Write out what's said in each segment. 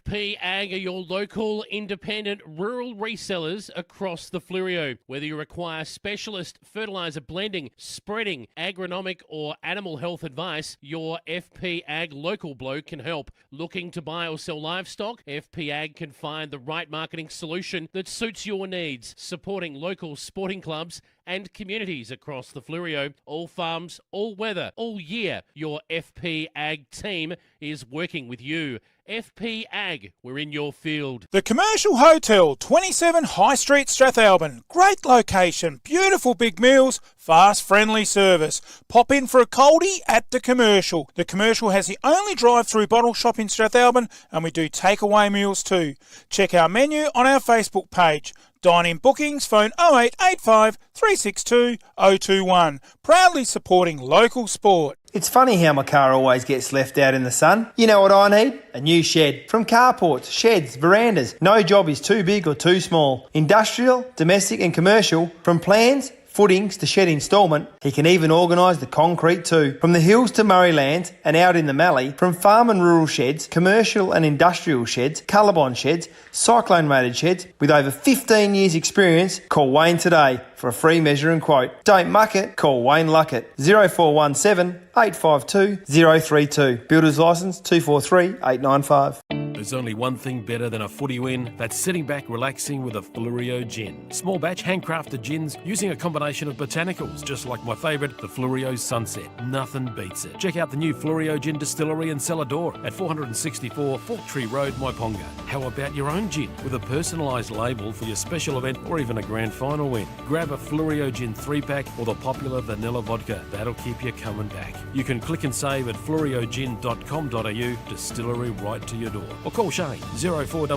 FP Ag are your local, independent, rural resellers across the Fleurieu. Whether you require specialist fertiliser blending, spreading, agronomic or animal health advice, your FP Ag local bloke can help. Looking to buy or sell livestock? FP Ag can find the right marketing solution that suits your needs, supporting local sporting clubs and communities across the Fleurieu. All farms, all weather, all year. Your FP Ag team is working with you. FP Ag, we're in your field. The Commercial Hotel, 27 High Street, Strathalbyn. Great location, beautiful big meals, fast, friendly service. Pop in for a coldie at The Commercial. The Commercial has the only drive-through bottle shop in Strathalbyn, and we do takeaway meals too. Check our menu on our Facebook page. Dine-in bookings, phone 0885 362 021. Proudly supporting local sport. It's funny how my car always gets left out in the sun. You know what I need? A new shed. From carports, sheds, verandas. No job is too big or too small. Industrial, domestic and commercial. From plans, footings to shed instalment, he can even organise the concrete too. From the hills to Murraylands and out in the Mallee, from farm and rural sheds, commercial and industrial sheds, Colorbond sheds, cyclone rated sheds, with over 15 years experience, call Wayne today for a free measure and quote. Don't muck it, call Wayne Luckett. 0417 852 032. Builder's licence 243 895. There's only one thing better than a footy win. That's sitting back relaxing with a Fleurieu gin. Small batch handcrafted gins using a combination of botanicals, just like my favourite, the Fleurieu Sunset. Nothing beats it. Check out the new Fleurieu Gin Distillery and Cellar Door at 464 Fork Tree Road, Myponga. How about your own gin with a personalised label for your special event or even a grand final win? Grab a Fleurieu Gin 3-pack or the popular vanilla vodka. That'll keep you coming back. You can click and save at fleurieugin.com.au, distillery right to your door. Or call Shane 0400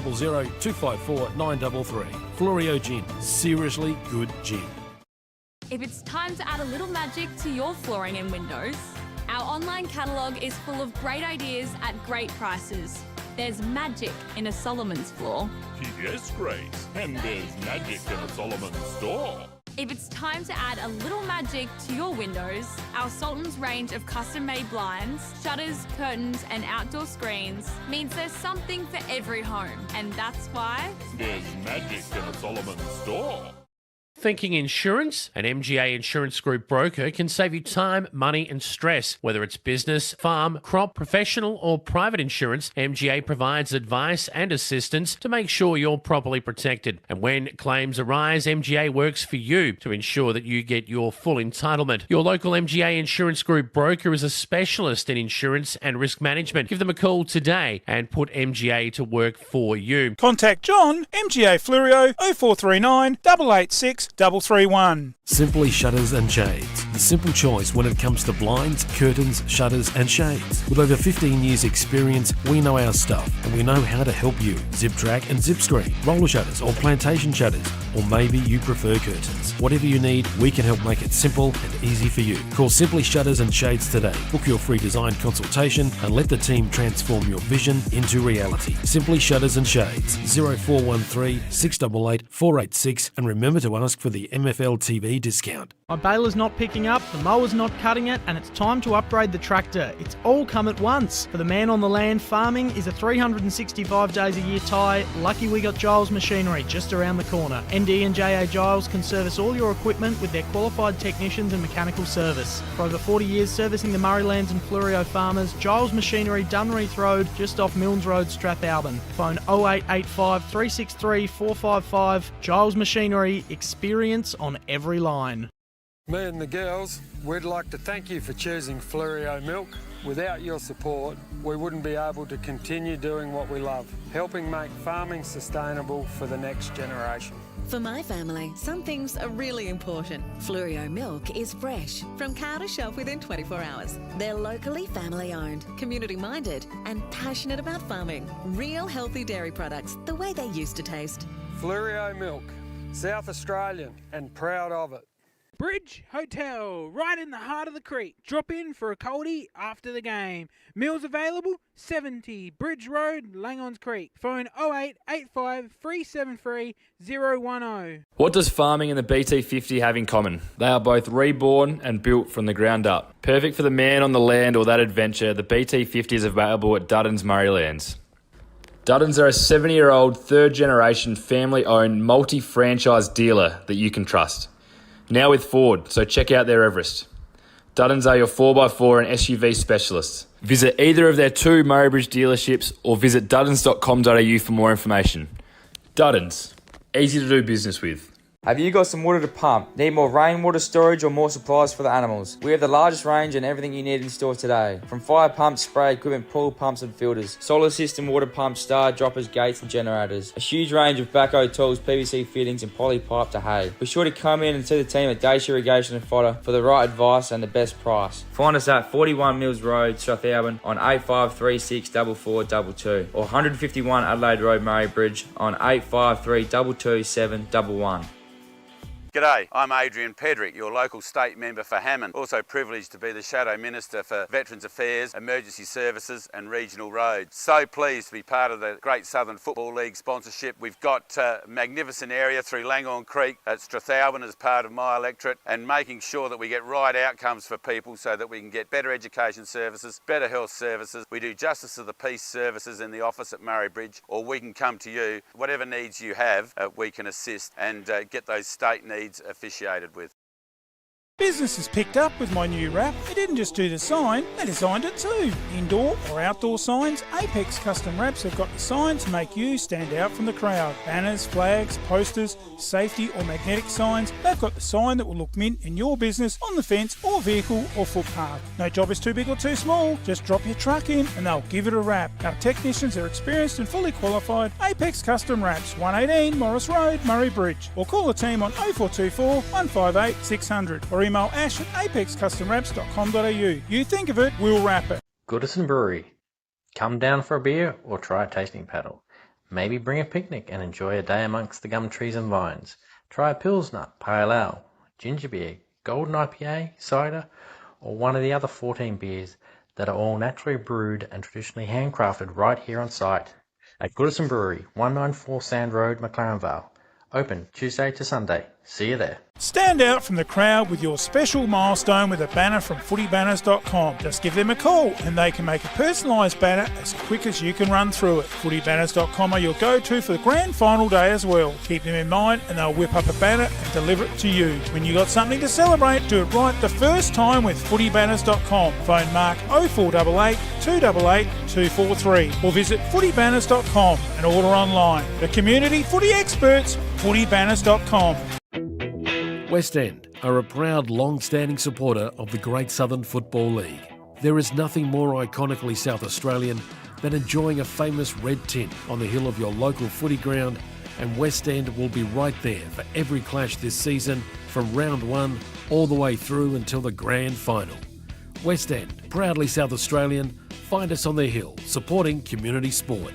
254 933. Fleurieu Gin, seriously good gin. If it's time to add a little magic to your flooring and windows, our online catalogue is full of great ideas at great prices. There's magic in a Solomon's floor. Yes, Grace, and there's magic in a Solomon's store. If it's time to add a little magic to your windows, our Sultan's range of custom-made blinds, shutters, curtains and outdoor screens means there's something for every home. And that's why there's magic in a Solomon's store. Thinking insurance? An MGA Insurance Group broker can save you time, money and stress. Whether it's business, farm, crop, professional or private insurance, MGA provides advice and assistance to make sure you're properly protected. And when claims arise, MGA works for you to ensure that you get your full entitlement. Your local MGA Insurance Group broker is a specialist in insurance and risk management. Give them a call today and put MGA to work for you. Contact John, MGA Fleurieu, 0439 886 331. Simply Shutters and Shades. The simple choice when it comes to blinds, curtains, shutters and shades. With over 15 years experience, we know our stuff and we know how to help you. Zip track and zip screen, roller shutters or plantation shutters, or maybe you prefer curtains. Whatever you need, we can help make it simple and easy for you. Call Simply Shutters and Shades today. Book your free design consultation and let the team transform your vision into reality. Simply Shutters and Shades. 0413 688 486, and remember to ask for the MFLTV discount. My baler's not picking up, the mower's not cutting it, and it's time to upgrade the tractor. It's all come at once. For the man on the land, farming is a 365 days a year tie. Lucky we got Giles Machinery just around the corner. ND and JA Giles can service all your equipment with their qualified technicians and mechanical service. For over 40 years servicing the Murraylands and Fleurieu farmers, Giles Machinery, Dunreath Road, just off Milnes Road, Strathalbyn. Phone 0885 363 455. Giles Machinery, experience on every line. Me and the girls, we'd like to thank you for choosing Fleurieu Milk. Without your support, we wouldn't be able to continue doing what we love, helping make farming sustainable for the next generation. For my family, some things are really important. Fleurieu Milk is fresh, from cow to shelf within 24 hours. They're locally family owned, community minded and passionate about farming. Real healthy dairy products, the way they used to taste. Fleurieu Milk, South Australian and proud of it. Bridge Hotel, right in the heart of the creek. Drop in for a coldie after the game. Meals available, 70 Bridge Road, Langons Creek. Phone 0885 373 010. What does farming and the BT50 have in common? They are both reborn and built from the ground up. Perfect for the man on the land or that adventure, the BT50 is available at Duddon's Murraylands. Duddon's are a 70-year-old, third-generation, family-owned, multi-franchise dealer that you can trust. Now with Ford, so check out their Everest. Duddon's are your 4x4 and SUV specialists. Visit either of their two Murraybridge dealerships or visit duddons.com.au for more information. Duddon's, easy to do business with. Have you got some water to pump? Need more rainwater storage or more supplies for the animals? We have the largest range and everything you need in store today. From fire pumps, spray equipment, pool pumps and filters, solar system, water pumps, star droppers, gates and generators. A huge range of backhoe tools, PVC fittings and poly pipe to hay. Be sure to come in and see the team at Dacia Irrigation and Fodder for the right advice and the best price. Find us at 41 Mills Road, Strathalbyn on 8536 4422 or 151 Adelaide Road, Murraybridge on 853 227 G'day, I'm Adrian Pedrick, your local state member for Hammond. Also privileged to be the Shadow Minister for Veterans Affairs, Emergency Services and Regional Roads. So pleased to be part of the Great Southern Football League sponsorship. We've got a magnificent area through Langon Creek at Strathalbyn as part of my electorate, and making sure that we get right outcomes for people so that we can get better education services, better health services. We do Justice of the Peace services in the office at Murraybridge, or we can come to you. Whatever needs you have, we can assist and get those state needs officiated with. Business has picked up with my new wrap. They didn't just do the sign, they designed it too. Indoor or outdoor signs, Apex Custom Wraps have got the sign to make you stand out from the crowd. Banners, flags, posters, safety or magnetic signs, they've got the sign that will look mint in your business, on the fence or vehicle or footpath. No job is too big or too small, just drop your truck in and they'll give it a wrap. Our technicians are experienced and fully qualified. Apex Custom Wraps, 118 Morris Road, Murraybridge, or call the team on 0424 158 600 or email ash at apexcustomwraps.com.au. You think of it, we'll wrap it. Goodison Brewery. Come down for a beer or try a tasting paddle. Maybe bring a picnic and enjoy a day amongst the gum trees and vines. Try a Pilsner, Pale Ale, Ginger Beer, Golden IPA, cider, or one of the other 14 beers that are all naturally brewed and traditionally handcrafted right here on site at Goodison Brewery, 194 Sand Road, McLaren Vale. Open Tuesday to Sunday. See you there. Stand out from the crowd with your special milestone with a banner from footybanners.com. Just give them a call and they can make a personalised banner as quick as you can run through it. Footybanners.com are your go-to for the grand final day as well. Keep them in mind and they'll whip up a banner and deliver it to you. When you got something to celebrate, do it right the first time with footybanners.com. Phone Mark 0488 288 243 or visit footybanners.com and order online. The community footy experts, footybanners.com. West End are a proud, long-standing supporter of the Great Southern Football League. There is nothing more iconically South Australian than enjoying a famous red tint on the hill of your local footy ground and West End will be right there for every clash this season, from round 1 all the way through until the grand final. West End, proudly South Australian, find us on the hill, supporting community sport.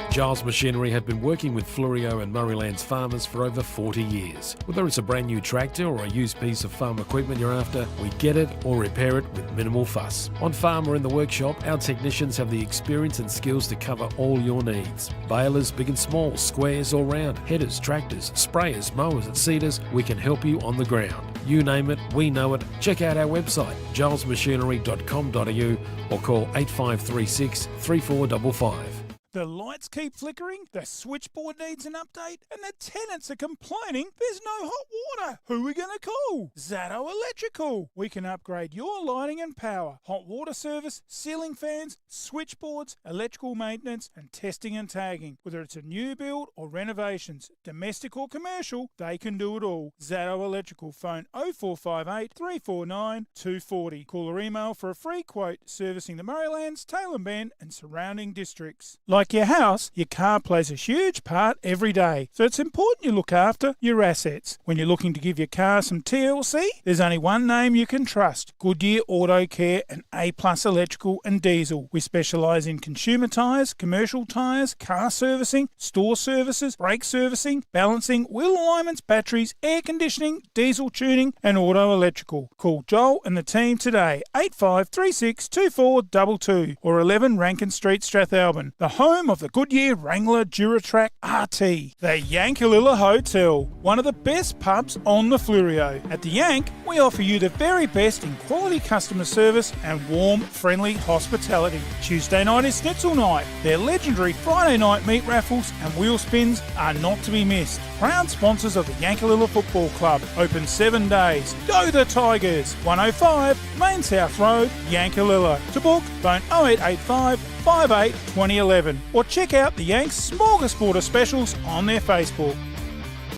Giles Machinery have been working with Fleurieu and Murraylands farmers for over 40 years. Whether it's a brand new tractor or a used piece of farm equipment you're after, we get it or repair it with minimal fuss. On farm or in the workshop, our technicians have the experience and skills to cover all your needs. Balers, big and small, squares or round, headers, tractors, sprayers, mowers and seeders, we can help you on the ground. You name it, we know it. Check out our website, gilesmachinery.com.au, or call 8536 3455. The lights keep flickering, the switchboard needs an update, and the tenants are complaining there's no hot water. Who are we going to call? Zato Electrical. We can upgrade your lighting and power, hot water service, ceiling fans, switchboards, electrical maintenance, and testing and tagging. Whether it's a new build or renovations, domestic or commercial, they can do it all. Zato Electrical. Phone 0458 349 240. Call or email for a free quote servicing the Murraylands, Tailem Bend, and surrounding districts. Like your house, your car plays a huge part every day, so it's important you look after your assets. When you're looking to give your car some TLC, there's only one name you can trust: Goodyear Auto Care and A+ Electrical and Diesel. We specialise in consumer tyres, commercial tyres, car servicing, store services, brake servicing, balancing, wheel alignments, batteries, air conditioning, diesel tuning and auto electrical. Call Joel and the team today, 8536 2422 or 11 Rankin Street, Strathalbyn. The home of the Goodyear Wrangler Duratrack RT. The Yankalilla Hotel, one of the best pubs on the Fleurieu. At the Yank, we offer you the very best in quality customer service and warm, friendly hospitality. Tuesday night is Schnitzel night. Their legendary Friday night meat raffles and wheel spins are not to be missed. Proud sponsors of the Yankalilla Football Club. Open 7 days. Go the Tigers! 105 Main South Road, Yankalilla. To book, phone 0885 58 2011 or check out the Yanks Smorgasbord specials on their Facebook.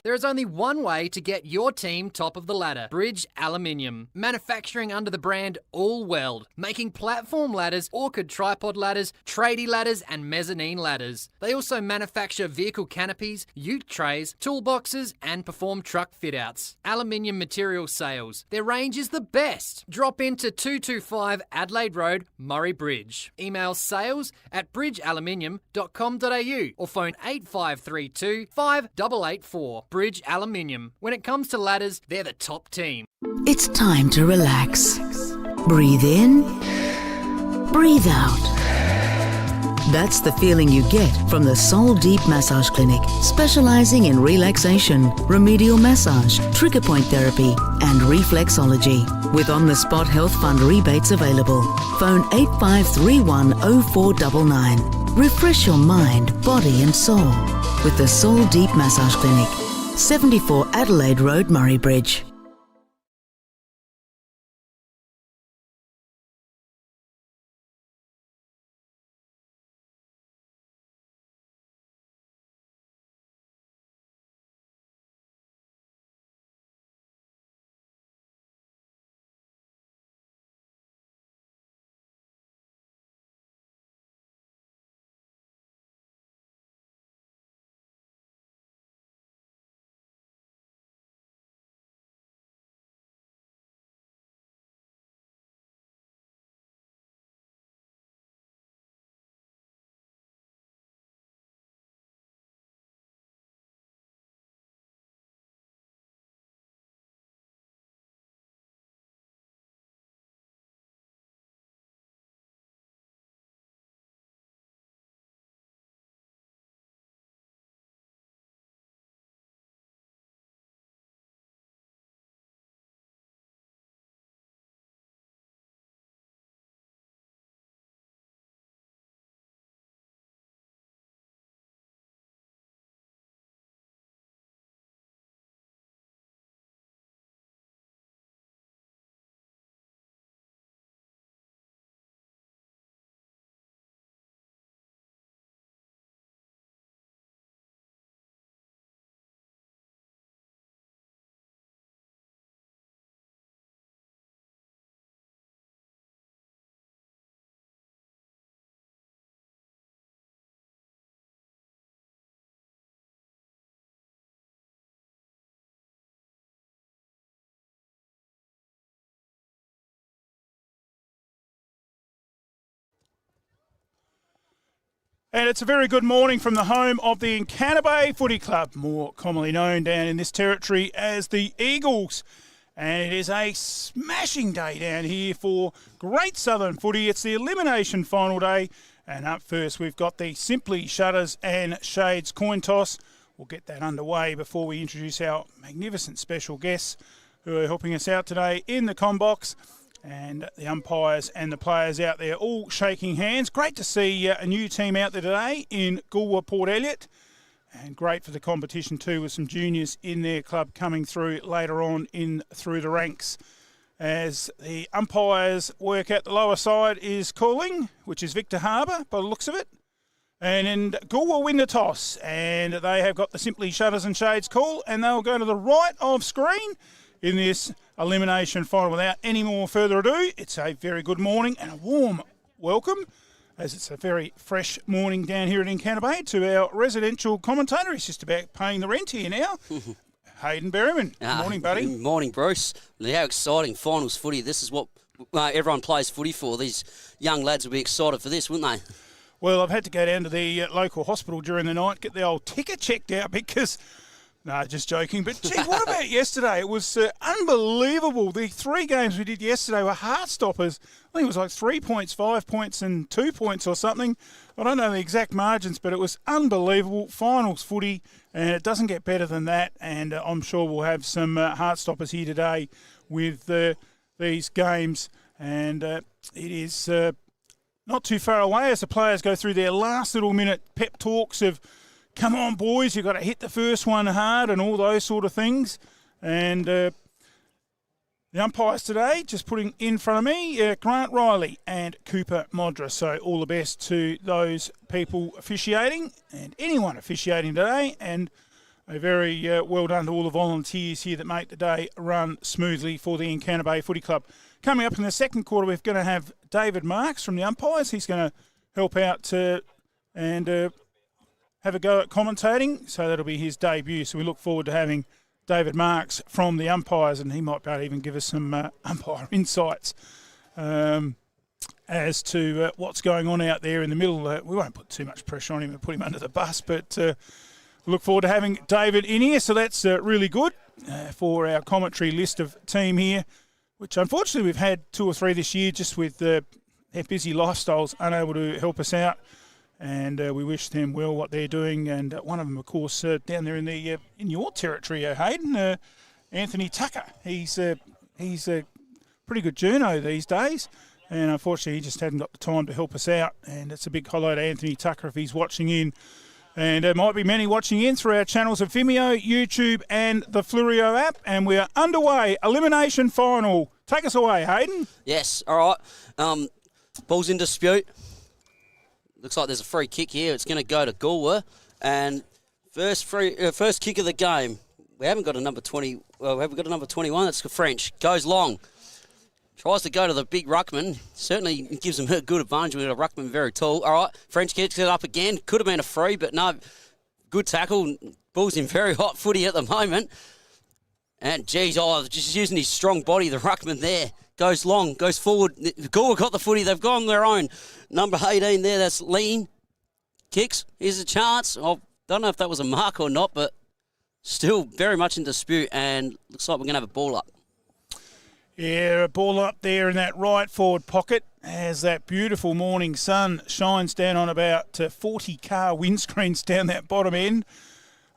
There is only one way to get your team top of the ladder. Bridge Aluminium. Manufacturing under the brand All Weld. Making platform ladders, orchid tripod ladders, tradie ladders and mezzanine ladders. They also manufacture vehicle canopies, ute trays, toolboxes and perform truck fit-outs. Aluminium material sales. Their range is the best. Drop into 225 Adelaide Road, Murray Bridge. Email sales@bridgealuminium.com.au or phone 8532 5884. Bridge Aluminium. When it comes to ladders, they're the top team. It's time to relax. Breathe in, breathe out. That's the feeling you get from the Soul Deep Massage Clinic, specialising in relaxation, remedial massage, trigger point therapy and reflexology. With on-the-spot health fund rebates available. Phone 8531 0499. Refresh your mind, body and soul with the Soul Deep Massage Clinic, 74 Adelaide Road, Murray Bridge. And it's a very good morning from the home of the Encanter Footy Club, more commonly known down in this territory as the Eagles. And it is a smashing day down here for great Southern footy. It's the elimination final day. And up first, we've got the Simply Shutters and Shades coin toss. We'll get that underway before we introduce our magnificent special guests who are helping us out today in the Combox. And the umpires and the players out there all shaking hands. Great to see a new team out there today in Goolwa, Port Elliot. And great for the competition too, with some juniors in their club coming through later on in through the ranks. As the umpires work out the lower side is calling, which is Victor Harbour by the looks of it. And Goolwa win the toss. And they have got the Simply Shutters and Shades call. And they'll go to the right of screen in this elimination final. Without any more further ado, it's a very good morning and a warm welcome, as it's a very fresh morning down here at Encanter Bay, to our residential commentator. He's just about paying the rent here now. Hayden Berryman. Good morning, buddy. Good morning, Bruce. How exciting, finals footy. This is what everyone plays footy for. These young lads will be excited for this, wouldn't they? Well, I've had to go down to the local hospital during the night, get the old ticker checked out because... No, just joking. But, gee, what about yesterday? It was unbelievable. The 3 games we did yesterday were heart-stoppers. I think it was like 3 points, 5 points and 2 points or something. I don't know the exact margins, but it was unbelievable. Finals footy, and it doesn't get better than that. And I'm sure we'll have some heart-stoppers here today with these games. And it is not too far away as the players go through their last little minute pep talks of, come on, boys, you've got to hit the first one hard and all those sort of things. And the umpires today, just putting in front of me, Grant Riley and Cooper Modra. So all the best to those people officiating and anyone officiating today. And a very well done to all the volunteers here that make the day run smoothly for the Encanter Bay Footy Club. Coming up in the second quarter, we're going to have David Marks from the umpires. He's going to help out and have a go at commentating, so that'll be his debut. So we look forward to having David Marks from the umpires, and he might be able to even give us some umpire insights as to what's going on out there in the middle. We won't put too much pressure on him and put him under the bus, but we look forward to having David in here. So that's really good for our commentary list of team here, which unfortunately we've had 2 or 3 this year, just with their busy lifestyles, unable to help us out. And we wish them well what they're doing. And one of them, of course, down there in your territory, Hayden, Anthony Tucker. He's a pretty good journo these days. And unfortunately, he just hadn't got the time to help us out. And it's a big hello to Anthony Tucker if he's watching in. And there might be many watching in through our channels of Vimeo, YouTube, and the Flurio app. And we are underway. Elimination final. Take us away, Hayden. Yes, all right. Ball's in dispute. Looks like there's a free kick here. It's going to go to Goolwa. And first kick of the game. We haven't got a number 20. Well, have we got a number 21? That's French. Goes long. Tries to go to the big ruckman. Certainly gives him a good advantage with a ruckman very tall. All right, French kicks it up again. Could have been a free, but no. Good tackle. Ball's in very hot footy at the moment. And, geez, just using his strong body, the ruckman there. Goes long, goes forward. Goolwa got the footy. They've gone their own. Number 18 there, that's lean. Kicks. Here's a chance. I don't know if that was a mark or not, but still very much in dispute. And looks like we're going to have a ball up. Yeah, a ball up there in that right forward pocket as that beautiful morning sun shines down on about 40 car windscreens down that bottom end.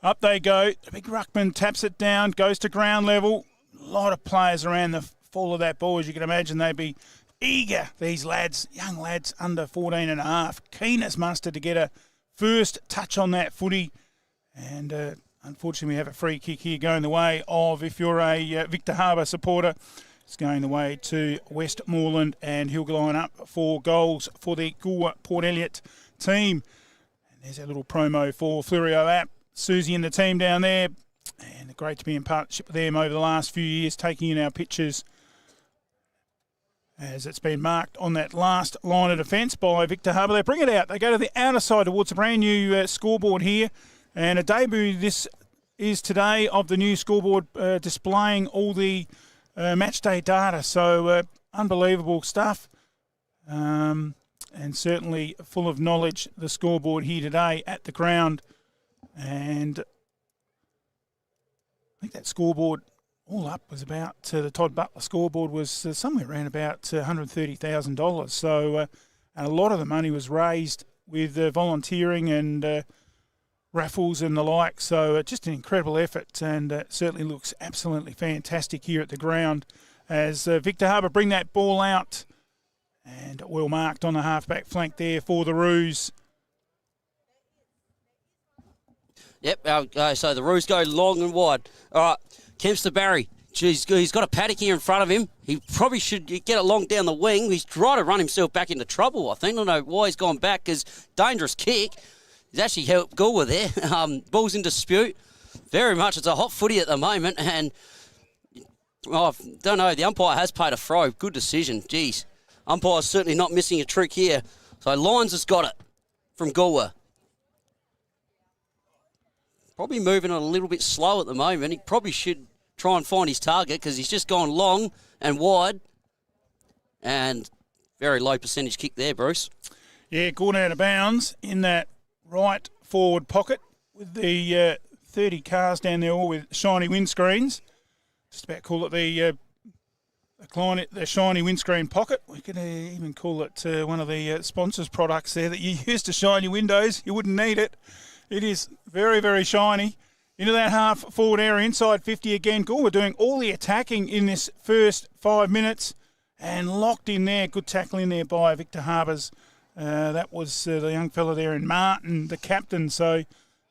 Up they go. The big ruckman taps it down, goes to ground level. A lot of players around the fall of that ball, as you can imagine. They'd be eager, these lads, young lads under 14 and a half, keen as mustard to get a first touch on that footy. And unfortunately, we have a free kick here going the way of, if you're a Victor Harbour supporter, it's going the way to Westmoreland, and he'll line up for goals for the Goolwa Port Elliot team. And there's a little promo for Flurio app. Susie and the team down there, and great to be in partnership with them over the last few years, taking in our pictures as it's been marked on that last line of defence by Victor Harbour. They bring it out. They go to the outer side towards a brand new scoreboard here, and a debut this is today of the new scoreboard displaying all the match day data. So unbelievable stuff. and certainly full of knowledge, the scoreboard here today at the ground. And I think that scoreboard all up was about, the Todd Butler scoreboard was somewhere around about $130,000. So a lot of the money was raised with volunteering and raffles and the like. So just an incredible effort, and certainly looks absolutely fantastic here at the ground as Victor Harbour bring that ball out, and well marked on the halfback flank there for the Roos. Yep, so the Roos go long and wide. All right, Kempster Barry. He's got a paddock here in front of him. He probably should get it long down the wing. He's trying to run himself back into trouble, I think. I don't know why he's gone back, because dangerous kick. He's actually helped Goolwa there. Ball's in dispute. Very much. It's a hot footy at the moment, and I don't know. The umpire has paid a throw. Good decision. Jeez. Umpire's certainly not missing a trick here. So Lyons has got it from Goolwa. Probably moving a little bit slow at the moment. He probably should try and find his target, because he's just gone long and wide. And very low percentage kick there, Bruce. Yeah, gone out of bounds in that right forward pocket with the 30 cars down there, all with shiny windscreens. Just about call it the shiny windscreen pocket. We could even call it one of the sponsors' products there that you use to shine your windows. You wouldn't need it. It is very, very shiny. Into that half-forward area, inside 50 again. Goolwa doing all the attacking in this first 5 minutes, and locked in there. Good tackle in there by Victor Harbour's. That was the young fella there in Martin, the captain. So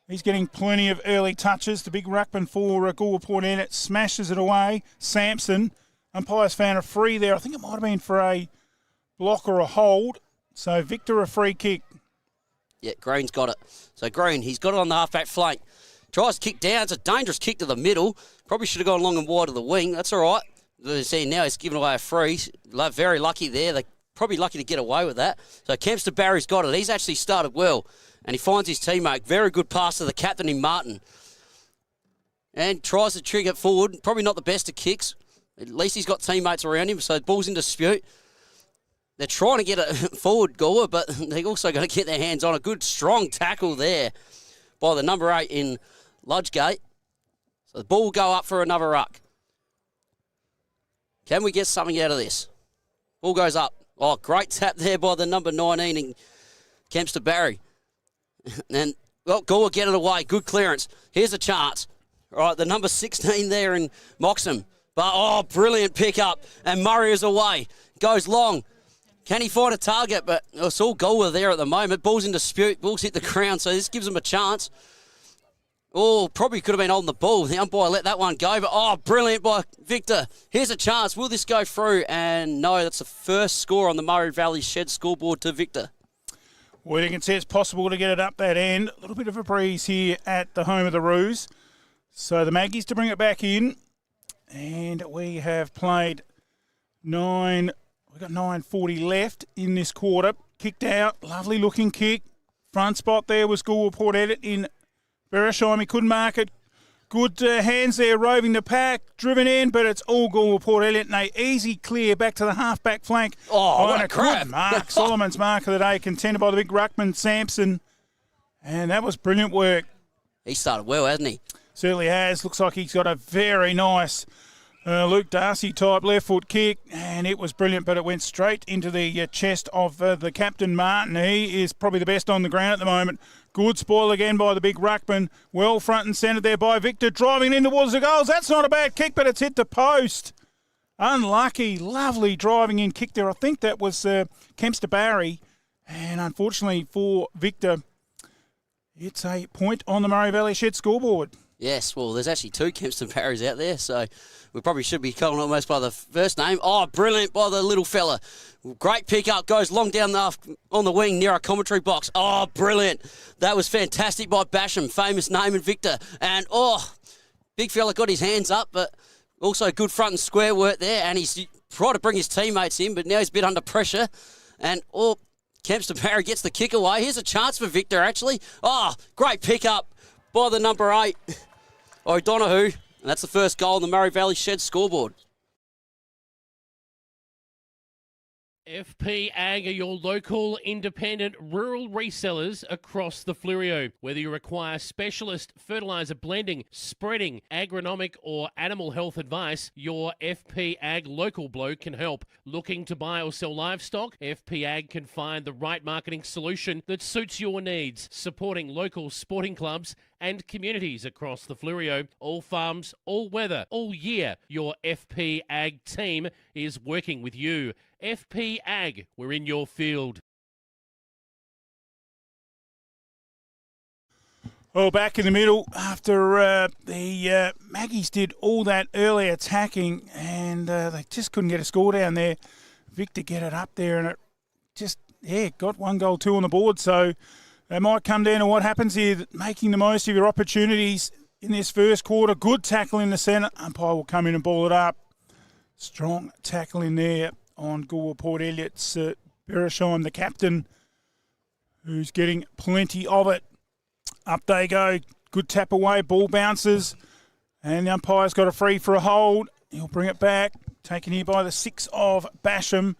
he's getting plenty of early touches. The big ruckman for Goolwa Port Edit smashes it away. Sampson, umpires found a free there. I think it might have been for a block or a hold. So Victor, a free kick. Yeah, Green's got it. So Green, he's got it on the halfback flank. Tries to kick down. It's a dangerous kick to the middle. Probably should have gone long and wide to the wing. That's all right. As you see now, he's given away a free. Very lucky there. They're probably lucky to get away with that. So Kempster Barry's got it. He's actually started well, and he finds his teammate. Very good pass to the captain in Martin. And tries to trigger it forward. Probably not the best of kicks. At least he's got teammates around him, so the ball's in dispute. They're trying to get it forward, Goolwa, but they also got to get their hands on a good, strong tackle there by the number 8 in Ludgate. So the ball will go up for another ruck. Can we get something out of this? Ball goes up. Oh, great tap there by the number 19 in Kempster Barry. And, well, Goolwa get it away. Good clearance. Here's a chance. All right, the number 16 there in Moxham. But, oh, brilliant pickup. And Murray is away. Goes long. Can he find a target? But it's all Goolwa there at the moment. Ball's in dispute. Ball's hit the ground, so this gives him a chance. Oh, probably could have been holding the ball. The umpire let that one go. But, oh, brilliant by Victor. Here's a chance. Will this go through? And no, that's the first score on the Murray Valley Shed scoreboard to Victor. Well, you can see it's possible to get it up that end. A little bit of a breeze here at the home of the Roos. So the Maggies to bring it back in. And we have played 9... We've got 9:40 left in this quarter. Kicked out. Lovely looking kick. Front spot there was Goolwa Port Edit in Bereshheim. He couldn't mark it. Good hands there, roving the pack. Driven in, but it's all Goolwa Port Edit. And a easy clear back to the half-back flank. Oh, what a crap. Good mark. Solomon's mark of the day, contended by the big ruckman, Sampson. And that was brilliant work. He started well, hasn't he? Certainly has. Looks like he's got a very nice Luke Darcy type left foot kick, and it was brilliant, but it went straight into the chest of the captain Martin. He is probably the best on the ground at the moment. Good spoil again by the big ruckman. Well front and centre there by Victor, driving in towards the goals. That's not a bad kick, but it's hit the post. Unlucky, lovely driving in kick there. I think that was Kempster Barry, and unfortunately for Victor, it's a point on the Murray Valley Shed scoreboard. Yes, well, there's actually 2 Kempster Barrys out there, so we probably should be calling almost by the first name. Oh, brilliant by the little fella. Great pick-up, goes long down on the wing near our commentary box. Oh, brilliant. That was fantastic by Basham, famous name in Victor. And, oh, big fella got his hands up, but also good front and square work there, and he's tried to bring his teammates in, but now he's a bit under pressure. And, oh, Kempster Barry gets the kick away. Here's a chance for Victor, actually. Oh, great pick-up by the number 8, O'Donoghue. And that's the first goal on the Murray Valley Shed scoreboard. FP Ag are your local, independent, rural resellers across the Fleurieu. Whether you require specialist fertiliser blending, spreading, agronomic or animal health advice, your FP Ag local bloke can help. Looking to buy or sell livestock? FP Ag can find the right marketing solution that suits your needs, supporting local sporting clubs and communities across the Fleurieu. All farms, all weather, all year. Your FP Ag team is working with you. FP Ag, we're in your field. Well, back in the middle after the Maggies did all that early attacking and they just couldn't get a score down there. Victor get it up there and it just, got 1 goal, 2 on the board. So it might come down to what happens here, making the most of your opportunities in this first quarter. Good tackle in the centre. Umpire will come in and ball it up. Strong tackle in there on Goolwa Port Elliot's Beresheim, the captain, who's getting plenty of it. Up they go. Good tap away. Ball bounces. And the umpire's got a free for a hold. He'll bring it back. Taken here by the 6 of Basham.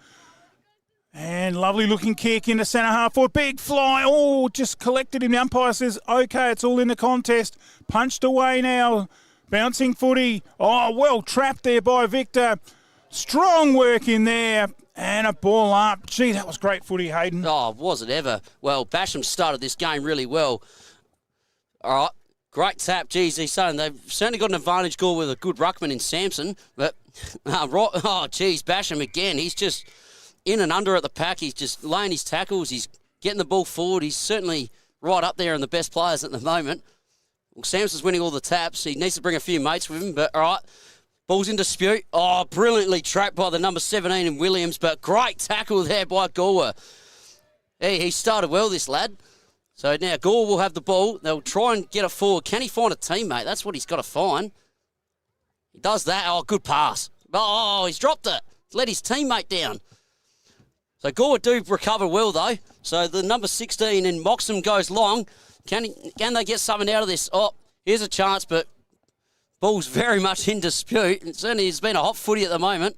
And lovely looking kick into centre half forward. Big fly. Oh, just collected him. The umpire says, okay, it's all in the contest. Punched away now. Bouncing footy. Oh, well trapped there by Victor. Strong work in there. And a ball up. Gee, that was great footy, Hayden. Oh, was it ever. Well, Basham started this game really well. All right. Great tap, geez, they've certainly got an advantage goal with a good ruckman in Samson. But, Basham again. He's just in and under at the pack. He's just laying his tackles. He's getting the ball forward. He's certainly right up there in the best players at the moment. Well, Samson's winning all the taps. He needs to bring a few mates with him. But, all right, ball's in dispute. Oh, brilliantly trapped by the number 17 in Williams. But great tackle there by Goolwa. Hey, he started well, this lad. So now Goolwa will have the ball. They'll try and get it forward. Can he find a teammate? That's what he's got to find. He does that. Oh, good pass. Oh, he's dropped it. He's let his teammate down. So Goolwa do recover well, though. So the number 16 in Moxham goes long. Can they get something out of this? Oh, here's a chance, but ball's very much in dispute. It certainly has been a hot footy at the moment.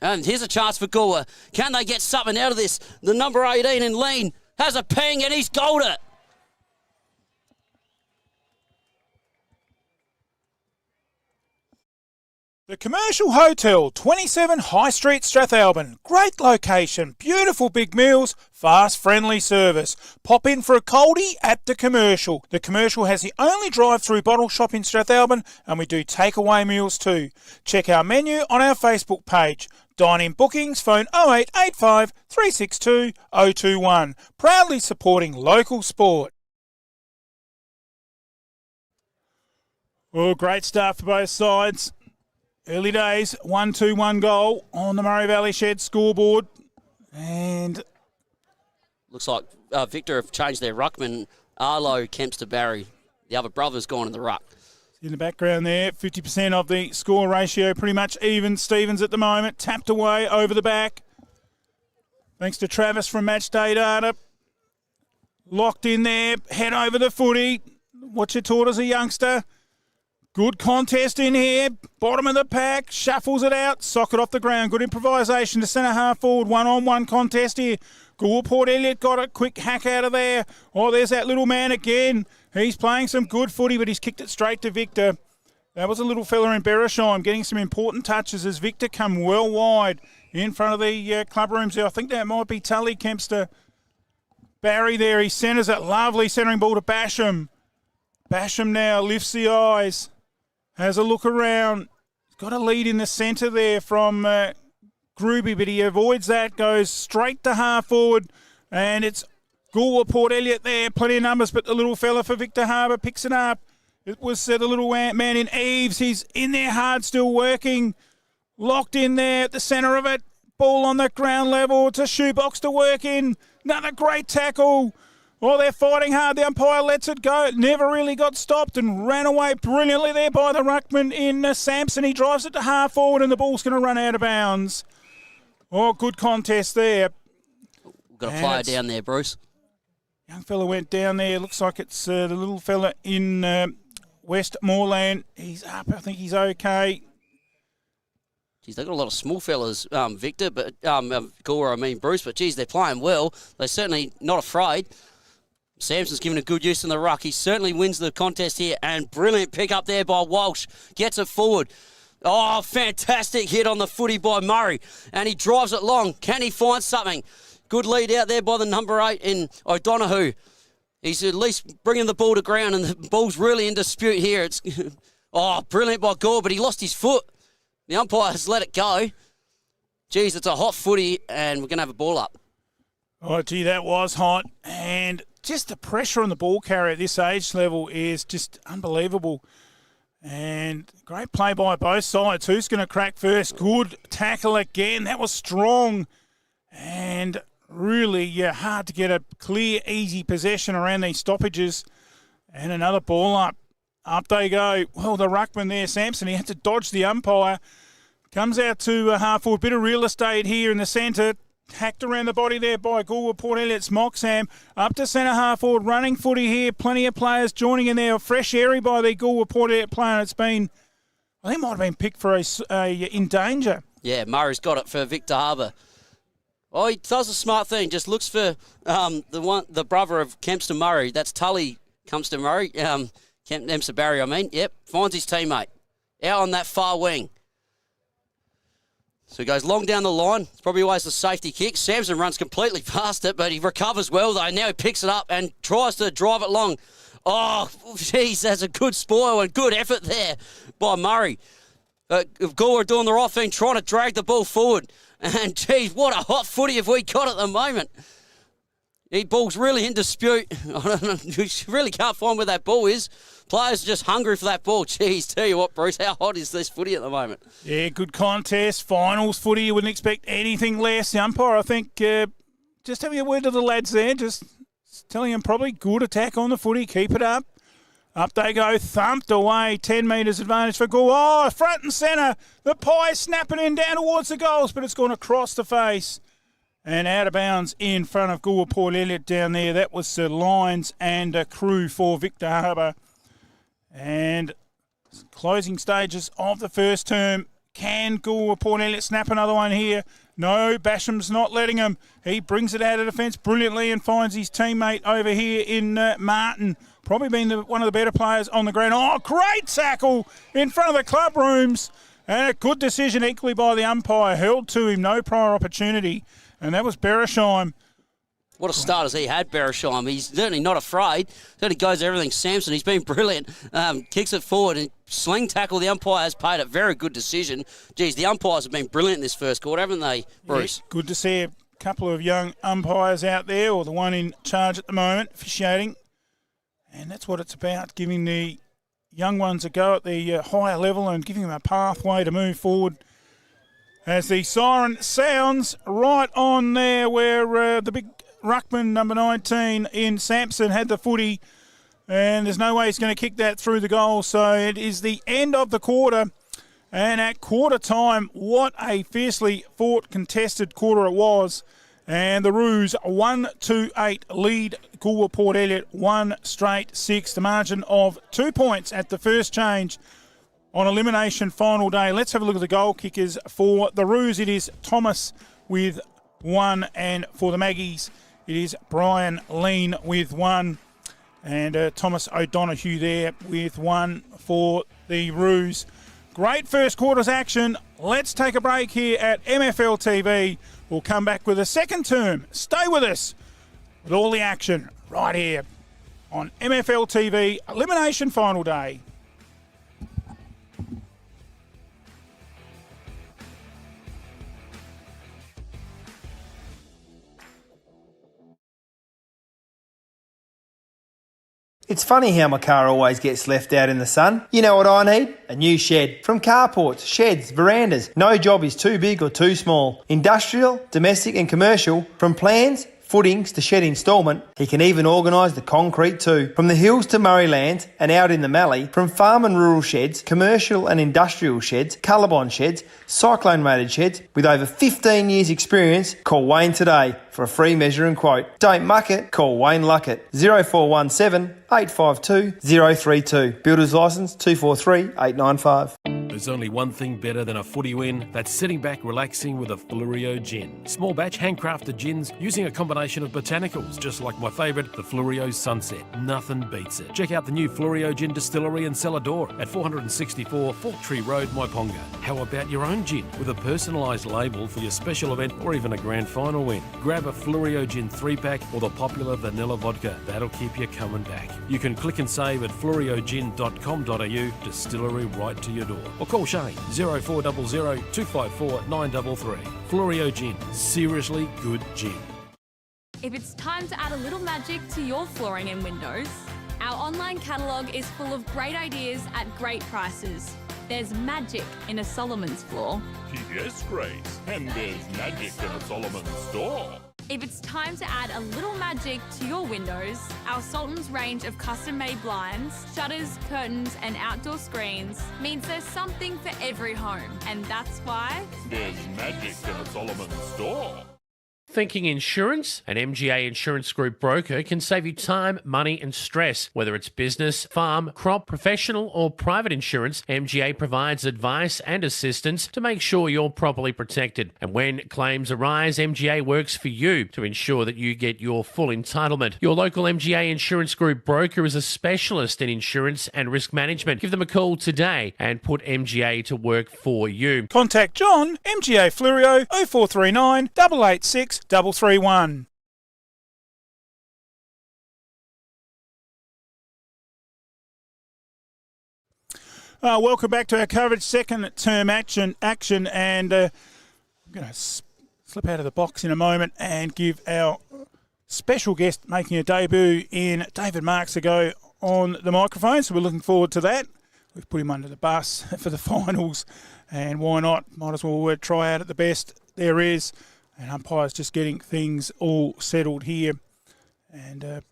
And here's a chance for Goolwa. Can they get something out of this? The number 18 in Lean has a ping and he's goaled it. The Commercial Hotel, 27 High Street, Strathalbyn. Great location, beautiful big meals, fast, friendly service. Pop in for a coldie at The Commercial. The Commercial has the only drive-through bottle shop in Strathalbyn, and we do takeaway meals too. Check our menu on our Facebook page. Dine-in bookings, phone 0885 362 021. Proudly supporting local sport. Oh, great start for both sides. Early days, 1-2-1 goal on the Murray Valley Shed scoreboard. And looks like Victor have changed their ruckman. Arlo, Kempster, Barry. The other brother's gone in the ruck. In the background there, 50% of the score ratio, pretty much even. Stevens at the moment, tapped away over the back. Thanks to Travis from Matchday Data. Locked in there, head over the footy. What you taught as a youngster. Good contest in here. Bottom of the pack. Shuffles it out. Socket off the ground. Good improvisation to centre half forward. One-on-one contest here. Goolwa Port Elliot got a quick hack out of there. Oh, there's that little man again. He's playing some good footy, but he's kicked it straight to Victor. That was a little fella in Beresheim getting some important touches as Victor come well wide in front of the club rooms there. I think that might be Tully Kempster. Barry there. He centres it. Lovely centering ball to Basham. Basham now lifts the eyes. Has a look around. He's got a lead in the centre there from Groovy, but he avoids that. Goes straight to half forward. And it's Goolwa Port Elliot there. Plenty of numbers, but the little fella for Victor Harbour picks it up. It was the little man in Eves. He's in there hard, still working. Locked in there at the centre of it. Ball on the ground level. It's a shoebox to work in. Another great tackle. Oh, they're fighting hard. The umpire lets it go. It never really got stopped and ran away brilliantly there by the ruckman in Sampson. He drives it to half forward and the ball's going to run out of bounds. Oh, good contest there. We've got a player down there, Bruce. Young fella went down there. Looks like it's the little fella in Westmoreland. He's up. I think he's okay. Geez, they've got a lot of small fellas, Victor, but Bruce, but geez, they're playing well. They're certainly not afraid. Samson's given a good use in the ruck. He certainly wins the contest here, and brilliant pick up there by Walsh. Gets it forward. Oh, fantastic hit on the footy by Murray, and he drives it long. Can he find something? Good lead out there by the number 8 in O'Donoghue. He's at least bringing the ball to ground, and the ball's really in dispute here. It's brilliant by Gore, but he lost his foot. The umpire has let it go. Geez, it's a hot footy, and we're going to have a ball up. Oh, gee, that was hot. And just the pressure on the ball carrier at this age level is just unbelievable. And great play by both sides. Who's going to crack first? Good tackle again. That was strong. And really hard to get a clear, easy possession around these stoppages. And another ball up. Up they go. Well, the ruckman there, Sampson, he had to dodge the umpire. Comes out to half forward. Bit of real estate here in the centre. Hacked around the body there by Goolwa, Port Elliot's Moxham. Up to centre half forward. Running footy here. Plenty of players joining in there. Fresh airy by the Goolwa Port Elliot player. It's been, I think it might have been picked for a in danger. Yeah, Murray's got it for Victor Harbour. Oh, he does a smart thing. Just looks for the brother of Kempster Murray. That's Tully Kempster Murray. Kempster Barry, I mean. Yep, finds his teammate. Out on that far wing. So he goes long down the line. It's probably always the safety kick. Samson runs completely past it, but he recovers well, though. Now he picks it up and tries to drive it long. Oh, geez, that's a good spoil and good effort there by Murray. Goolwa doing the right thing, trying to drag the ball forward. And, geez, what a hot footy have we got at the moment. The ball's really in dispute. I don't know. You really can't find where that ball is. Players are just hungry for that ball. Jeez, tell you what, Bruce, how hot is this footy at the moment? Yeah, good contest. Finals footy, you wouldn't expect anything less. The umpire, I think, just having a word to the lads there, just telling them probably good attack on the footy. Keep it up. Up they go, thumped away. 10 metres advantage for Goolwa. Oh, front and centre. The pie snapping in down towards the goals, but it's gone across the face. And out of bounds in front of Goolwa Port Elliot down there. That was Lyons and a crew for Victor Harbour. And closing stages of the first term. Can Goolwa Port Elliot snap another one here? No, Basham's not letting him. He brings it out of defence brilliantly and finds his teammate over here in Martin. Probably been one of the better players on the ground. Oh, great tackle in front of the club rooms. And a good decision equally by the umpire. Held to him, no prior opportunity. And that was Beresheim. What a start has he had, Beresheim. He's certainly not afraid. Certainly goes everything. Samson, he's been brilliant. Kicks it forward and sling tackle. The umpire has paid a very good decision. Geez, the umpires have been brilliant in this first quarter, haven't they, Bruce? Yeah, good to see a couple of young umpires out there, or the one in charge at the moment, officiating. And that's what it's about, giving the young ones a go at the higher level and giving them a pathway to move forward. As the siren sounds right on there where the big ruckman, number 19, in Sampson, had the footy. And there's no way he's going to kick that through the goal. So it is the end of the quarter. And at quarter time, what a fiercely fought, contested quarter it was. And the Roos 1-8 lead Goolwa Port Elliot 1 straight 6. The margin of 2 points at the first change on elimination final day. Let's have a look at the goal kickers for the Roos. It is Thomas with 1, and for the Maggies it is Brian Lean with 1, and Thomas O'Donoghue there with 1 for the Roos. Great first quarter's action. Let's take a break here at MFLTV. We'll come back with a second term. Stay with us with all the action right here on MFLTV Elimination Final Day. It's funny how my car always gets left out in the sun. You know what I need? A new shed. From carports, sheds, verandas. No job is too big or too small. Industrial, domestic and commercial. From plans, footings to shed instalment, he can even organise the concrete too. From the hills to Murrayland and out in the Mallee, from farm and rural sheds, commercial and industrial sheds, Colorbond sheds, cyclone rated sheds, with over 15 years experience, call Wayne today for a free measure and quote. Don't muck it, call Wayne Luckett. 0417 852 032. Builder's licence 243895. There's only one thing better than a footy win. That's sitting back relaxing with a Fluorio gin. Small batch handcrafted gins using a combination of botanicals, just like my favourite, the Fluorio Sunset. Nothing beats it. Check out the new Fluorio Gin Distillery and Cellar Door at 464 Fork Tree Road, Maiponga. How about your own gin with a personalised label for your special event or even a grand final win? Grab a Fluorio Gin 3-pack or the popular vanilla vodka. That'll keep you coming back. You can click and save at fluoriogin.com.au, distillery right to your door. Or call Shane 0400 254 933. Fluorio Gin, seriously good gin. If it's time to add a little magic to your flooring and windows, our online catalogue is full of great ideas at great prices. There's magic in a Solomon's floor. Yes, Grace. And there's magic in a Solomon's store. If it's time to add a little magic to your windows, our Sultan's range of custom-made blinds, shutters, curtains and outdoor screens means there's something for every home. And that's why there's magic in a Solomon's store. Thinking insurance? An MGA Insurance Group broker can save you time, money and stress. Whether it's business, farm, crop, professional or private insurance, MGA provides advice and assistance to make sure you're properly protected. And when claims arise, MGA works for you to ensure that you get your full entitlement. Your local MGA Insurance Group broker is a specialist in insurance and risk management. Give them a call today and put MGA to work for you. Contact John, MGA Fluorio, 0439 886 331. Welcome back to our coverage, second term action, and I'm going to slip out of the box in a moment and give our special guest making a debut in David Marks a go on the microphone, so we're looking forward to that. We've put him under the bus for the finals, and why not? Might as well try out at the best there is. And umpires just getting things all settled here. And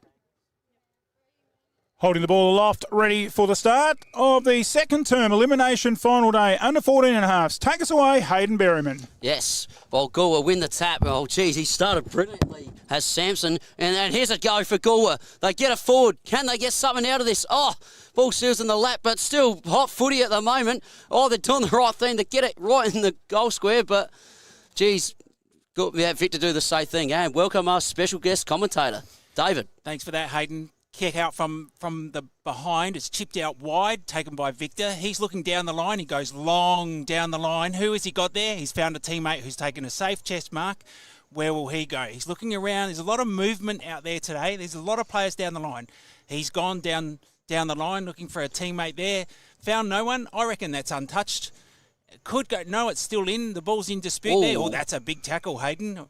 holding the ball aloft, ready for the start of the second term elimination final day. Under 14 and a halves. Take us away, Hayden Berryman. Yes. Well, Goolwa win the tap. Oh, geez, he started brilliantly as Samson. And here's a go for Goolwa. They get it forward. Can they get something out of this? Oh, ball seals in the lap, but still hot footy at the moment. Oh, they're doing the right thing to get it right in the goal square, but, geez, we have Victor do the same thing. And welcome our special guest commentator, David. Thanks for that, Hayden. Kick out from the behind. It's chipped out wide, taken by Victor. He's looking down the line. He goes long down the line. Who has he got there? He's found a teammate who's taken a safe chest mark. Where will he go? He's looking around. There's a lot of movement out there today. There's a lot of players down the line. He's gone down the line looking for a teammate there. Found no one. I reckon that's untouched. Could go. No, it's still in. The ball's in dispute there. Oh, that's a big tackle, Hayden.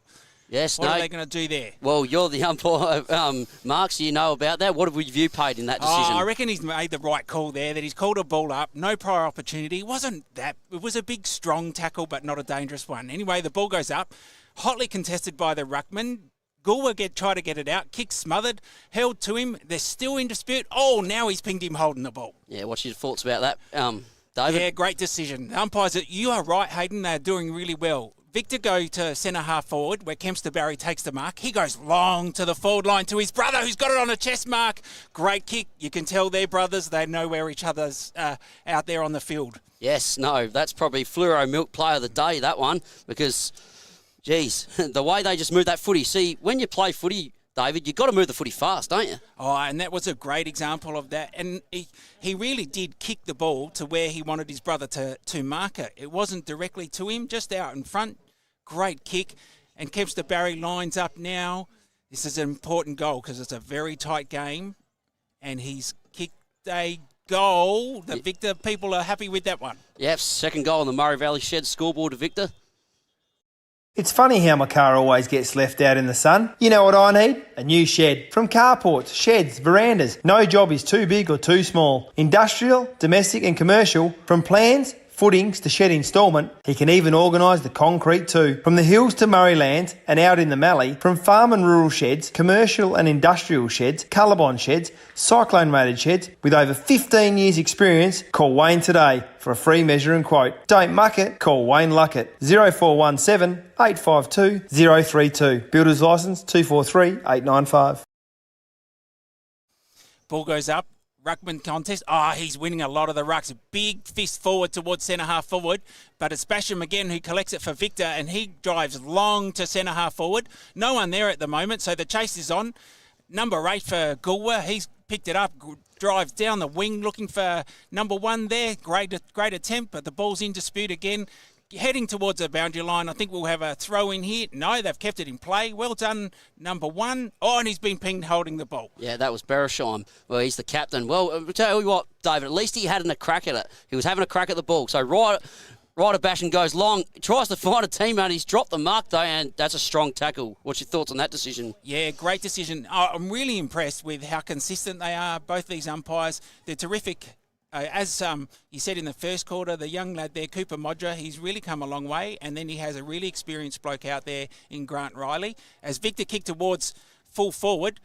Yes, what are they going to do there? Well, you're the umpire, Marks. You know about that. What have you paid in that decision? I reckon he's made the right call there. That he's called a ball up. No prior opportunity. It was a big, strong tackle, but not a dangerous one. Anyway, the ball goes up, hotly contested by the ruckman. Goolwa try to get it out. Kick smothered, held to him. They're still in dispute. Oh, now he's pinged him holding the ball. Yeah, what's your thoughts about that, David? Yeah, great decision. The umpires, you are right, Hayden. They're doing really well. Victor go to centre half forward where Kempster Barry takes the mark. He goes long to the forward line to his brother who's got it on a chest mark. Great kick. You can tell they're brothers. They know where each other's out there on the field. Yes, no, that's probably Fluoro Milk Player of the Day, that one, because, geez, the way they just move that footy. See, when you play footy, David, you've got to move the footy fast, don't you? Oh, and that was a great example of that. And he really did kick the ball to where he wanted his brother to mark it. It wasn't directly to him, just out in front. Great kick. And Kempster Barry lines up now. This is an important goal because it's a very tight game. And he's kicked a goal. The Victor people are happy with that one. Yep, second goal on the Murray Valley Shed scoreboard to Victor. It's funny how my car always gets left out in the sun. You know what I need? A new shed. From carports, sheds, verandas. No job is too big or too small. Industrial, domestic and commercial. From plans, footings to shed instalment, he can even organise the concrete too. From the hills to Murrayland and out in the Mallee, from farm and rural sheds, commercial and industrial sheds, Colorbond sheds, cyclone rated sheds, with over 15 years experience, call Wayne today for a free measure and quote. Don't muck it, call Wayne Luckett. 0417 852 032. Builder's licence 243 895. Ball goes up. ruckman contest. He's winning a lot of the rucks. A big fist forward towards centre-half forward, but it's Basham again who collects it for Victor, and he drives long to centre-half forward. No one there at the moment, so the chase is on. Number 8 for Goolwa. He's picked it up, drives down the wing looking for number 1 there. Great attempt, but the ball's in dispute again. Heading towards the boundary line. I think we'll have a throw in here. No, they've kept it in play. Well done, number 1. Oh, and he's been pinged holding the ball. Yeah, that was Beresheim. Well, he's the captain. Well, I'll tell you what, David, at least he had a crack at it. He was having a crack at the ball. So right of Basham goes long, tries to find a teammate. He's dropped the mark, though, and that's a strong tackle. What's your thoughts on that decision? Yeah, great decision. I'm really impressed with how consistent they are, both these umpires. They're terrific. As you said in the first quarter, the young lad there, Cooper Modra, he's really come a long way, and then he has a really experienced bloke out there in Grant Riley. As Victor kicked towards full forward,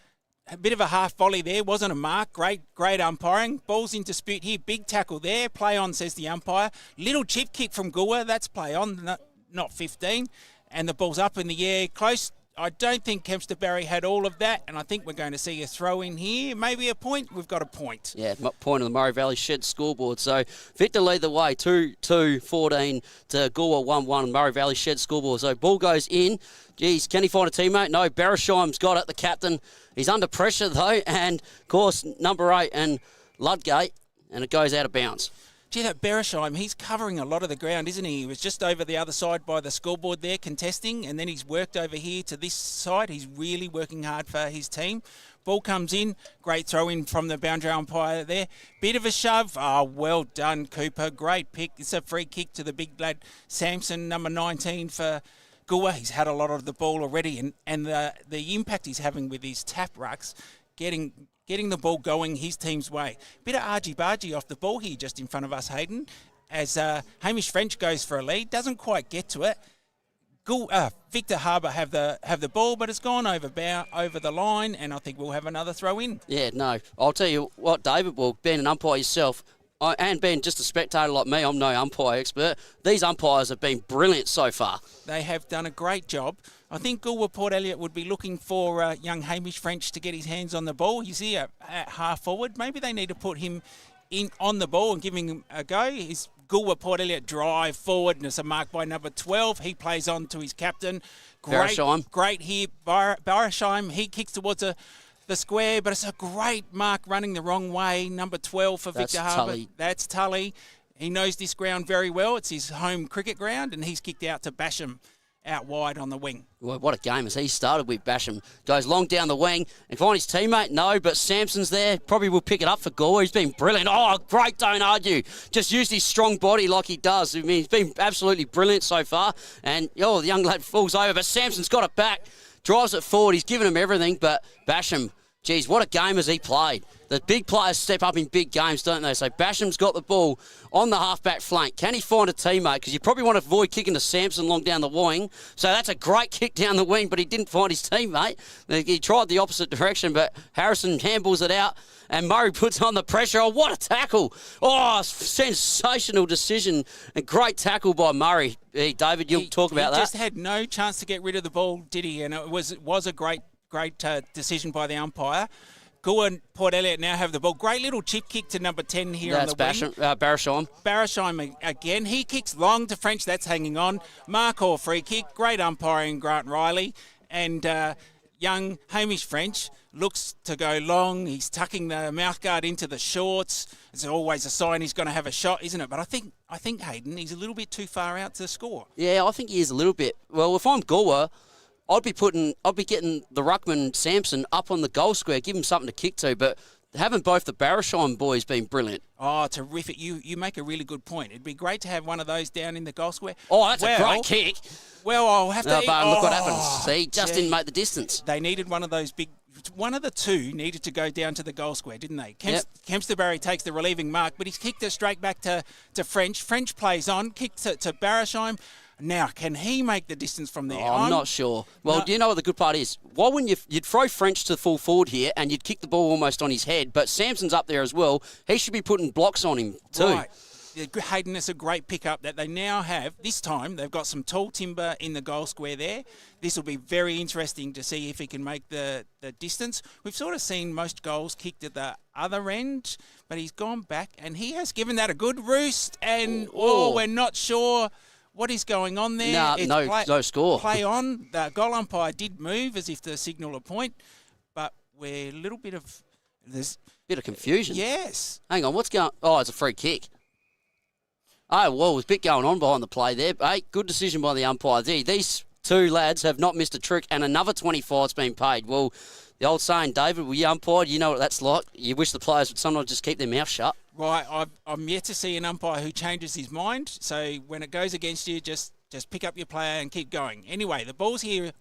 a bit of a half volley there, wasn't a mark. Great umpiring. Ball's in dispute here. Big tackle there. Play on, says the umpire. Little chip kick from Goolwa. That's play on, not 15. And the ball's up in the air, close. I don't think Kempster Barry had all of that, and I think we're going to see a throw in here. Maybe a point. We've got a point. Yeah, point on the Murray Valley Shed scoreboard. So Victor lead the way, 2-14 to Goolwa 1-1 Murray Valley Shed scoreboard. So ball goes in. Geez, can he find a teammate? No, Beresheim's got it, the captain. He's under pressure, though, and, of course, number 8 and Ludgate, and it goes out of bounds. Gee, that Beresheim, he's covering a lot of the ground, isn't he? He was just over the other side by the scoreboard there contesting, and then he's worked over here to this side. He's really working hard for his team. Ball comes in. Great throw in from the boundary umpire there. Bit of a shove. Well done, Cooper. Great pick. It's a free kick to the big lad, Samson, number 19 for Goolwa. He's had a lot of the ball already, and the impact he's having with his tap rucks, getting the ball going his team's way. Bit of argy-bargy off the ball here just in front of us, Hayden, as Hamish French goes for a lead. Doesn't quite get to it. Victor Harbour have the ball, but it's gone over the line, and I think we'll have another throw in. Yeah, no. I'll tell you what, David, well, being an umpire yourself, and being just a spectator like me, I'm no umpire expert, these umpires have been brilliant so far. They have done a great job. I think Goolwa Port Elliot would be looking for young Hamish French to get his hands on the ball. He's here at half forward. Maybe they need to put him in on the ball and give him a go. His Goolwa Port Elliot drive forward, and it's a mark by number 12. He plays on to his captain. Great here, Beresheim. He kicks towards the square, but it's a great mark running the wrong way. Number 12 for Victor Harbour. That's Tully. He knows this ground very well. It's his home cricket ground, and he's kicked out to Basham out wide on the wing. Well, what a game as he started with. Basham goes long down the wing and find his teammate. No, but Sampson's there. Probably will pick it up for Goolwa. He's been brilliant. Oh, great, don't argue. Just used his strong body like he does. I mean, he's been absolutely brilliant so far. And, the young lad falls over, but Sampson's got it back. Drives it forward. He's given him everything, but Basham, geez, what a game has he played. The big players step up in big games, don't they? So Basham's got the ball on the half-back flank. Can he find a teammate? Because you probably want to avoid kicking to Samson long down the wing. So that's a great kick down the wing, but he didn't find his teammate. He tried the opposite direction, but Harrison handballs it out, and Murray puts on the pressure. Oh, what a tackle. Oh, sensational decision. And great tackle by Murray. Hey, David, you'll talk about that. He just had no chance to get rid of the ball, did he? And it was a great decision by the umpire. Goolwa and Port Elliot now have the ball. Great little chip kick to number 10 here on the wing. Beresheim. Beresheim again. He kicks long to French. That's hanging on. Mark or free kick. Great umpiring, Grant Riley. And young Hamish French looks to go long. He's tucking the mouthguard into the shorts. It's always a sign he's going to have a shot, isn't it? But I think Hayden, he's a little bit too far out to score. Yeah, I think he is a little bit. Well, if I'm Goolwa, I'd be getting the ruckman Samson up on the goal square, give him something to kick to, but haven't both the Beresheim boys been brilliant? Oh, terrific. You make a really good point. It'd be great to have one of those down in the goal square. Oh, that's a great kick. Well, I'll have to... But look what happens. See, just didn't make the distance. They needed one of those big... One of the two needed to go down to the goal square, didn't they? Kempster Barry takes the relieving mark, but he's kicked it straight back to French. French plays on, kicks it to Beresheim. Now, can he make the distance from there? I'm not sure. Well, do you know what the good part is? Why wouldn't you'd throw French to full forward here and you'd kick the ball almost on his head, but Samson's up there as well. He should be putting blocks on him too. Right. Hayden, it's a great pickup that they now have. This time, they've got some tall timber in the goal square there. This will be very interesting to see if he can make the distance. We've sort of seen most goals kicked at the other end, but he's gone back, and he has given that a good roost, and, we're not sure what is going on there. No score. Play on. The goal umpire did move as if to signal a point, but we're a little bit of... There's bit of confusion. Yes. Hang on, what's going... Oh, it's a free kick. Oh, well, there's a bit going on behind the play there. But, hey, good decision by the umpire there. These two lads have not missed a trick, and another 25's been paid. Well, the old saying, David, well, you umpired, you know what that's like. You wish the players would sometimes just keep their mouth shut. Right, I'm yet to see an umpire who changes his mind. So when it goes against you, just pick up your player and keep going. Anyway, the ball's here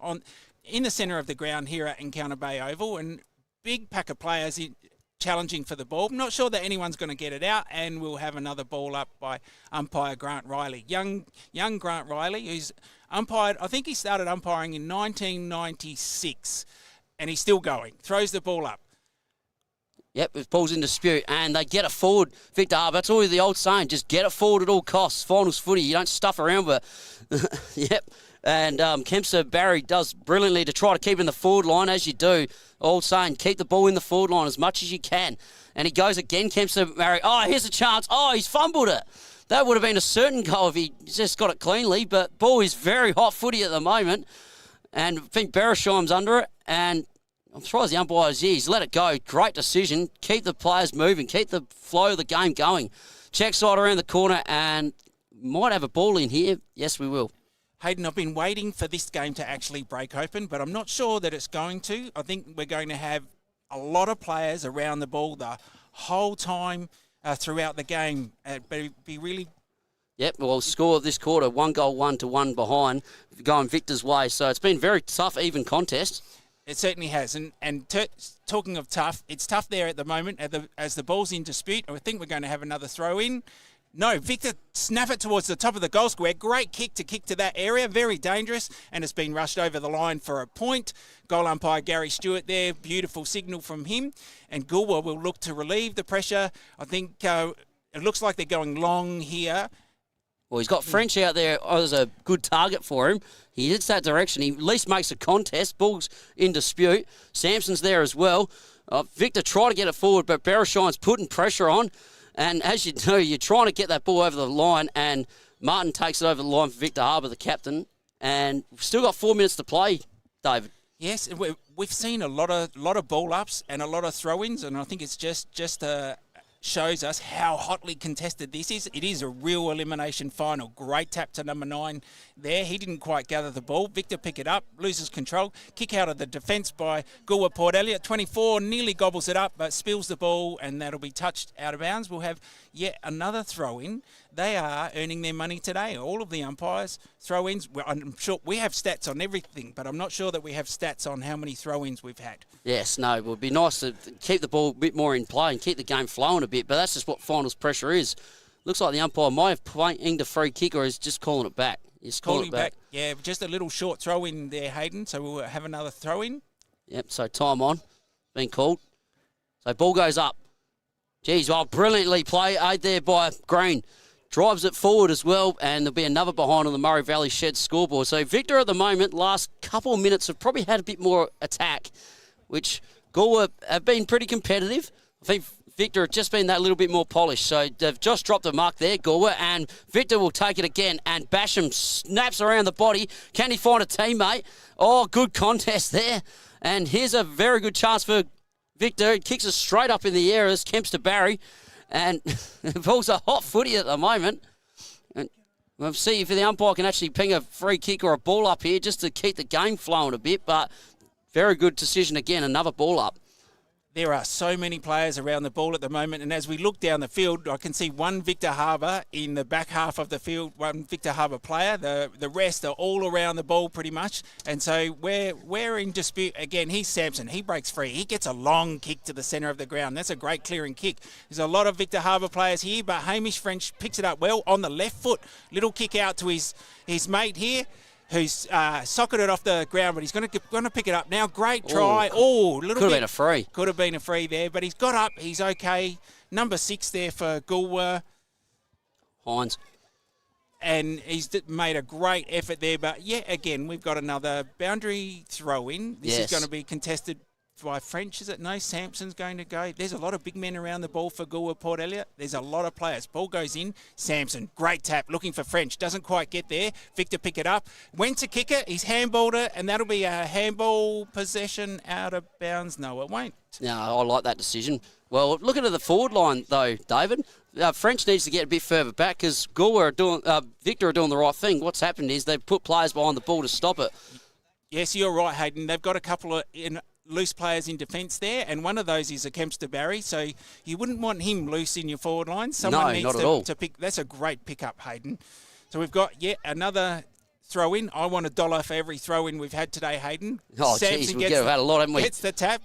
in the centre of the ground here at Encounter Bay Oval, and big pack of players challenging for the ball. I'm not sure that anyone's going to get it out, and we'll have another ball up by umpire Grant Riley. Young Grant Riley, who's umpired, I think he started umpiring in 1996, and he's still going. Throws the ball up. Yep, the ball's in dispute, and they get it forward. Victor Harbour, that's always the old saying, just get it forward at all costs. Finals footy, you don't stuff around, but yep. And Kempster Barry does brilliantly to try to keep in the forward line, as you do. Old saying, keep the ball in the forward line as much as you can. And he goes again, Kempster Barry. Oh, here's a chance. Oh, he's fumbled it. That would have been a certain goal if he just got it cleanly, but ball is very hot footy at the moment. And I think Beresheim's under it, and I'm surprised the umpire's here. He's let it go. Great decision. Keep the players moving. Keep the flow of the game going. Check side around the corner, and might have a ball in here. Yes, we will. Hayden, I've been waiting for this game to actually break open, but I'm not sure that it's going to. I think we're going to have a lot of players around the ball the whole time throughout the game. But it'd be really... Yep, well, score of this quarter, 1-1 behind, going Victor's way. So it's been very tough, even contest. It certainly has. And talking of tough, it's tough there at the moment as the ball's in dispute. I think we're going to have another throw in. No, Victor snap it towards the top of the goal square. Great kick to that area. Very dangerous, and it's been rushed over the line for a point. Goal umpire Gary Stewart there. Beautiful signal from him. And Goolwa will look to relieve the pressure. I think it looks like they're going long here. Well, he's got French out there as a good target for him. He hits that direction. He at least makes a contest. Ball's in dispute. Sampson's there as well. Victor tried to get it forward, but Beresheim's putting pressure on. And as you know, you're trying to get that ball over the line, and Martin takes it over the line for Victor Harbour, the captain. And we've still got 4 minutes to play, David. Yes, we've seen a lot of ball ups and a lot of throw-ins, and I think it's just shows us how hotly contested this is. It is a real elimination final. Great tap to number 9 there. He didn't quite gather the ball. Victor pick it up, loses control. Kick out of the defence by Goolwa Port Elliot. 24 nearly gobbles it up, but spills the ball, and that'll be touched out of bounds. We'll have yet another throw-in. They are earning their money today. All of the umpires, throw-ins. I'm sure we have stats on everything, but I'm not sure that we have stats on how many throw-ins we've had. Yes, no, it would be nice to keep the ball a bit more in play and keep the game flowing a bit, but that's just what finals pressure is. Looks like the umpire might have playing the free kick, or is just calling it back. He's calling it back. Yeah, just a little short throw-in there, Hayden, so we'll have another throw-in. Yep, so time on, been called. So ball goes up. Geez, brilliantly played there by Green. Drives it forward as well, and there'll be another behind on the Murray Valley Sheds scoreboard. So Victor at the moment, last couple of minutes, have probably had a bit more attack, which Goolwa have been pretty competitive. I think Victor have just been that little bit more polished. So they've just dropped a mark there, Goolwa, and Victor will take it again, and Basham snaps around the body. Can he find a teammate? Oh, good contest there. And here's a very good chance for Victor. He kicks it straight up in the air as Kempster Barry. And the ball's a hot footy at the moment. And we'll see if the umpire can actually ping a free kick or a ball up here just to keep the game flowing a bit. But very good decision again, another ball up. There are so many players around the ball at the moment, and as we look down the field, I can see one Victor Harbour in the back half of the field, one Victor Harbour player. The rest are all around the ball pretty much, and so we're in dispute again. He's Sampson. He breaks free. He gets a long kick to the centre of the ground. That's a great clearing kick. There's a lot of Victor Harbour players here, but Hamish French picks it up well on the left foot. Little kick out to his mate here, who's socketed off the ground, but he's going to pick it up now. Great try. Could have been a free. Could have been a free there, but he's got up. He's okay. Number 6 there for Goolwa. Hines. And he's made a great effort there. But, yeah, again, we've got another boundary throw-in. This is going to be contested by French, is it? No, Sampson's going to go. There's a lot of big men around the ball for Goolwa, Port Elliot. There's a lot of players. Ball goes in. Sampson, great tap, looking for French. Doesn't quite get there. Victor pick it up. Went to kick it. He's handballed it, and that'll be a handball possession out of bounds. No, it won't. No, I like that decision. Well, looking at the forward line, though, David, French needs to get a bit further back because Victor are doing the right thing. What's happened is they've put players behind the ball to stop it. Yes, you're right, Hayden. They've got a couple of loose players in defence there, and one of those is a Kempster Barry, so you wouldn't want him loose in your forward line. Someone needs not at all. to pick. That's a great pick-up, Hayden. So we've got yet another throw-in. I want $1 for every throw-in we've had today, Hayden. Oh, jeez, we've had a lot, haven't we? Gets the tap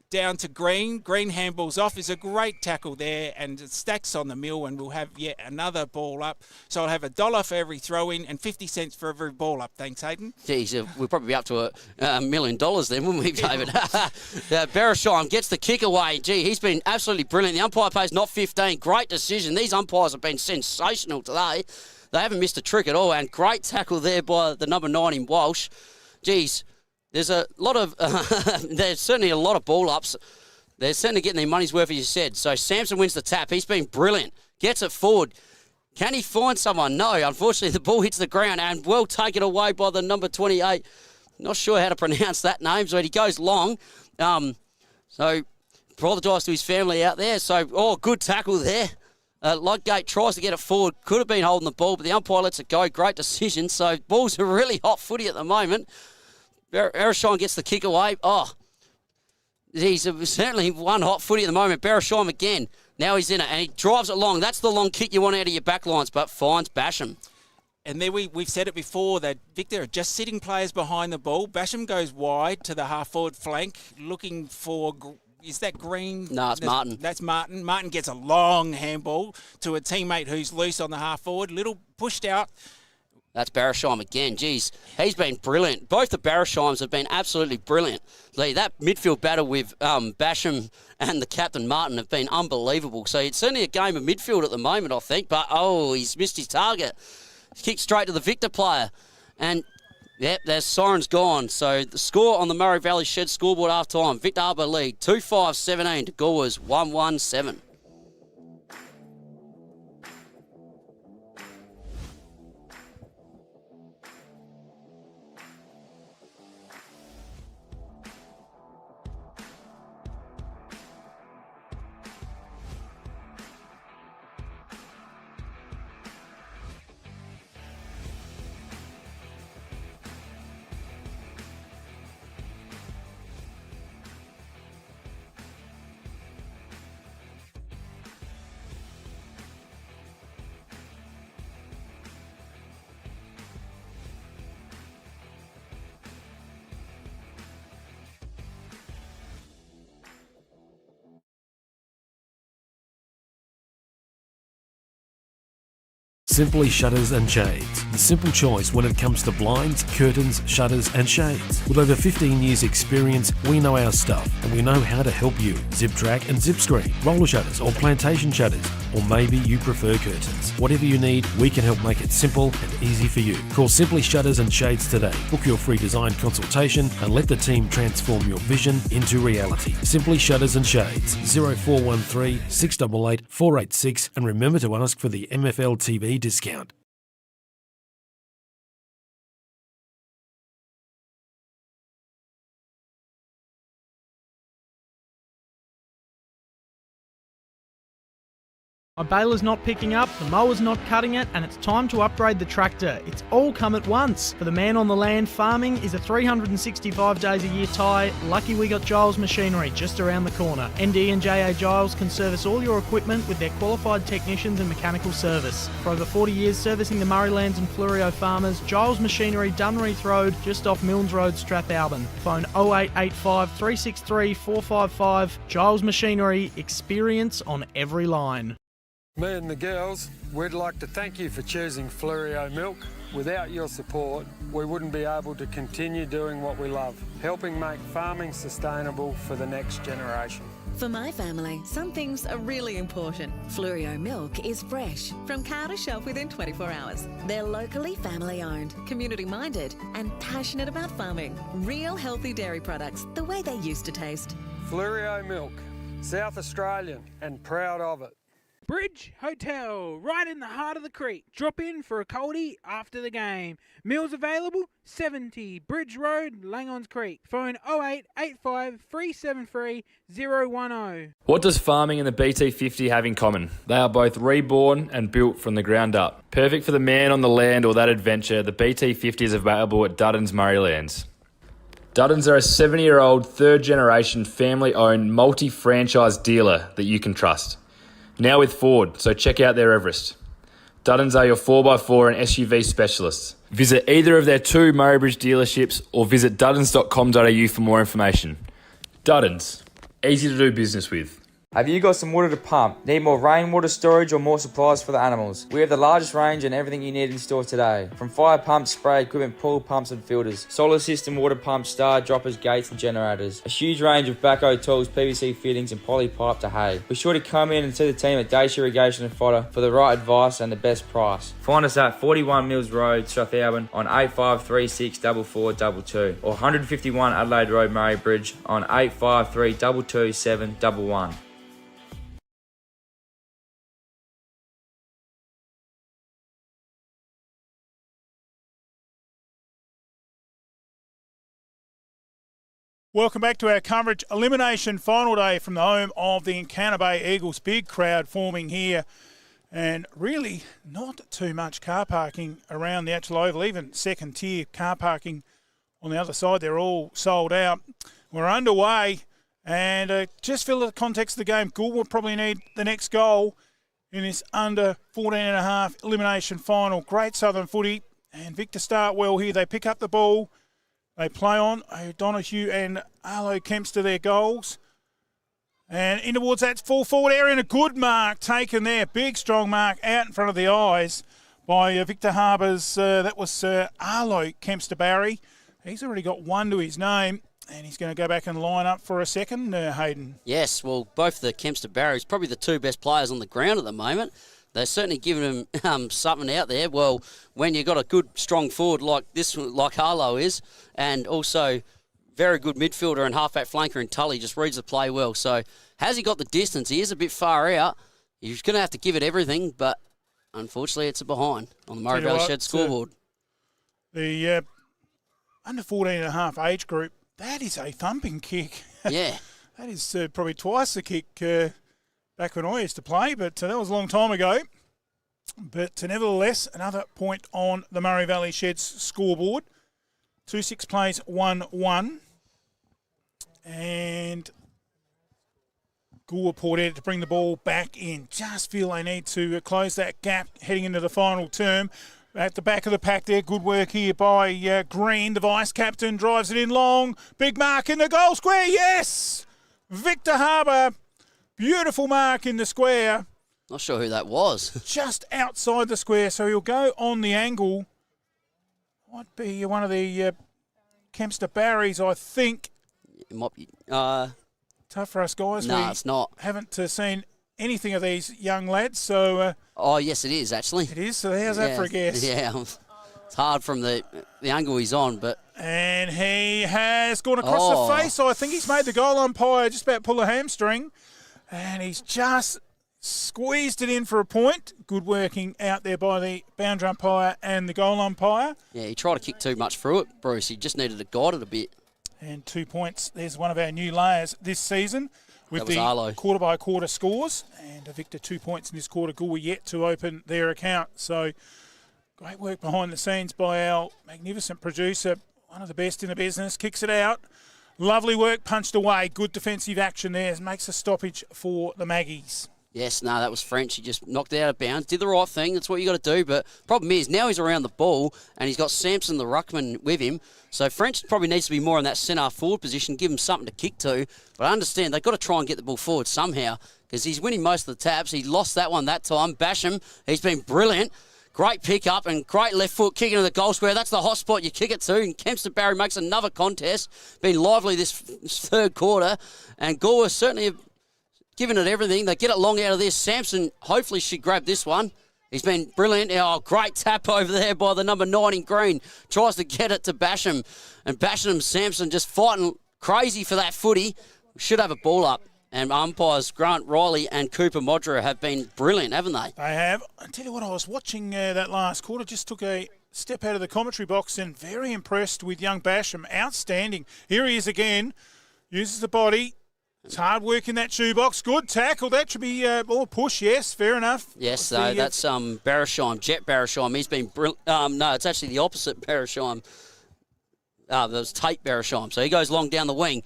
down to Green. Green handballs off. Is a great tackle there, and it stacks on the mill, and we'll have yet another ball up. So I'll have $1 for every throw-in and 50 cents for every ball up. Thanks, Hayden. Geez, we'll probably be up to $1 million then, wouldn't we, David? Bereshheim gets the kick away. Gee, he's been absolutely brilliant. The umpire pays not 15. Great decision. These umpires have been sensational today. They haven't missed a trick at all, and great tackle there by the number 9 in Walsh. Geez, there's a lot of there's certainly a lot of ball ups. They're certainly getting their money's worth, as you said. So Sampson wins the tap. He's been brilliant. Gets it forward. Can he find someone? No. Unfortunately, the ball hits the ground and well taken away by the number 28. Not sure how to pronounce that name, but he goes long. So apologise to his family out there. So, good tackle there. Ludgate tries to get it forward. Could have been holding the ball, but the umpire lets it go. Great decision. So balls are really hot footy at the moment. Bereshheim gets the kick away. He's certainly one hot footy at the moment. Bereshheim again. Now he's in it, and he drives it long. That's the long kick you want out of your back lines, but finds Basham. And there we've said it before that Victor are just sitting players behind the ball. Basham goes wide to the half-forward flank, looking for... Is that Green? No, it's Martin. That's Martin. Martin gets a long handball to a teammate who's loose on the half-forward. Little pushed out. That's Bereshheim again. Geez, he's been brilliant. Both the Bereshheims have been absolutely brilliant. That midfield battle with Basham and the captain Martin have been unbelievable. So it's certainly a game of midfield at the moment, I think. But, he's missed his target. Kicked straight to the Victor player. And, yep, their siren's gone. So the score on the Murray Valley Shed scoreboard half time. Victor Harbour lead 2-5-17 to Goolwa's 1-1-7. Simply Shutters and Shades. The simple choice when it comes to blinds, curtains, shutters and shades. With over 15 years experience, we know our stuff and we know how to help you. Zip track and zip screen, roller shutters or plantation shutters, or maybe you prefer curtains. Whatever you need, we can help make it simple and easy for you. Call Simply Shutters and Shades today. Book your free design consultation and let the team transform your vision into reality. Simply Shutters and Shades, 0413 688 486, and remember to ask for the MFLTV discount. My baler's not picking up, the mower's not cutting it, and it's time to upgrade the tractor. It's all come at once. For the man on the land, farming is a 365 days a year tie. Lucky we got Giles Machinery just around the corner. ND and JA Giles can service all your equipment with their qualified technicians and mechanical service. For over 40 years servicing the Murraylands and Fleurieu farmers, Giles Machinery, Dunreath Road, just off Milnes Road, Strathalbyn. Phone 0885 363 455. Giles Machinery, experience on every line. Me and the girls, we'd like to thank you for choosing Fleurieu Milk. Without your support, we wouldn't be able to continue doing what we love, helping make farming sustainable for the next generation. For my family, some things are really important. Flurio milk is fresh, from cow to shelf within 24 hours. They're locally family owned, community minded, and passionate about farming. Real healthy dairy products, the way they used to taste. Flurio Milk, South Australian and proud of it. Bridge Hotel, right in the heart of the creek. Drop in for a coldie after the game. Meals available, 70 Bridge Road, Langons Creek. Phone 0885 373 010. What does farming and the BT50 have in common? They are both reborn and built from the ground up. Perfect for the man on the land or that adventure, the BT50 is available at Duddon's Murraylands. Duddon's are a 70-year-old, third-generation, family-owned, multi-franchise dealer that you can trust. Now with Ford, so check out their Everest. Duddon's are your 4x4 and SUV specialists. Visit either of their 2 Murray Bridge dealerships or visit duddons.com.au for more information. Duddon's, easy to do business with. Have you got some water to pump? Need more rainwater storage or more supplies for the animals? We have the largest range and everything you need in store today. From fire pumps, spray equipment, pool pumps and filters, solar system water pumps, star droppers, gates and generators. A huge range of backhoe tools, PVC fittings and poly pipe to hay. Be sure to come in and see the team at Dacia Irrigation and Fodder for the right advice and the best price. Find us at 41 Mills Road, Strathalbyn on 8536 4422 or 151 Adelaide Road, Murray Bridge on 853 227 711. Welcome back to our coverage. Elimination final day from the home of the Encounter Bay Eagles. Big crowd forming here. And really not too much car parking around the actual oval. Even second tier car parking on the other side. They're all sold out. We're underway. And just feel the context of the game. Goolwa will probably need the next goal in this under 14.5 elimination final. Great Southern footy. And Victor start well here. They pick up the ball. They play on. O'Donoghue and Arlo Kempster their goals. And in towards that full forward area, and a good mark taken there. Big, strong mark out in front of the eyes by Victor Harbour's. That was Arlo Kempster Barry. He's already got 1 to his name, and he's going to go back and line up for a second, Hayden. Yes, well, both the Kempster Barrys, probably the 2 best players on the ground at the moment. They're certainly giving him something out there. Well, when you've got a good, strong forward like this, like Harlow is, and also very good midfielder and halfback flanker in Tully, just reads the play well. So has he got the distance? He is a bit far out. He's going to have to give it everything, but unfortunately it's a behind on the Murray Valley Shed scoreboard. The under 14.5 age group, that is a thumping kick. Yeah. That is probably twice the kick back when I used to play, but that was a long time ago. But nevertheless, another point on the Murray Valley Sheds scoreboard. 2-6 plays 1-1. And Goolwa poured out to bring the ball back in. Just feel they need to close that gap heading into the final term. At the back of the pack there, good work here by Green. The vice-captain drives it in long. Big mark in the goal square, yes! Victor Harbour. Beautiful mark in the square. Not sure who that was. Just outside the square, so he'll go on the angle. Might be one of the Kempster Barrys, I think. It might be. Tough for us guys. No, it's not. Haven't seen anything of these young lads, so... oh, yes, it is, actually. It is? So how's that for a guess? Yeah, it's hard from the angle he's on, but... And he has gone across the face. I think he's made the goal umpire just about pull a hamstring. And he's just squeezed it in for a point. Good working out there by the boundary umpire and the goal umpire. Yeah, he tried to kick too much through it, Bruce. He just needed to guide it a bit. And 2 points. There's one of our new layers this season with the quarter-by-quarter scores. And Victor 2 points in this quarter. Goolwa yet to open their account. So great work behind the scenes by our magnificent producer. One of the best in the business. Kicks it out. Lovely work, punched away. Good defensive action there. Makes a stoppage for the Maggies. Yes, no, that was French. He just knocked it out of bounds. Did the right thing. That's what you got to do. But problem is, now he's around the ball and he's got Sampson, the ruckman, with him. So French probably needs to be more in that centre forward position, give him something to kick to. But I understand they've got to try and get the ball forward somehow because he's winning most of the taps. He lost that one that time. Basham, he's been brilliant. Great pick-up and great left foot kick into the goal square. That's the hot spot you kick it to. And Kempster Barry makes another contest. Been lively this third quarter. And Goolwa certainly giving it everything. They get it long out of this. Samson, hopefully she grabbed this one. He's been brilliant. Oh, great tap over there by the number 9 in green. Tries to get it to Basham. And Basham Samson just fighting crazy for that footy. Should have a ball up. And umpires Grant Riley and Cooper Modra have been brilliant, haven't they? They have. I tell you what, I was watching that last quarter, just took a step out of the commentary box and very impressed with young Basham. Outstanding. Here he is again. Uses the body. It's hard work in that shoebox. Good tackle. That should be more push. Yes, fair enough. Yes, that's Barashheim, Jet Barashheim. He's been brilliant. No, it's actually the opposite Barashheim. That was Tate Barashheim. So he goes long down the wing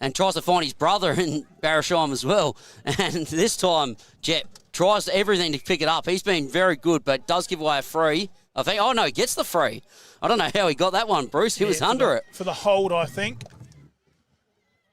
and tries to find his brother in Barashheim as well. And this time, Jet tries everything to pick it up. He's been very good, but does give away a free. I think. Oh, no, he gets the free. I don't know how he got that one, Bruce. He was under it. For the hold, I think.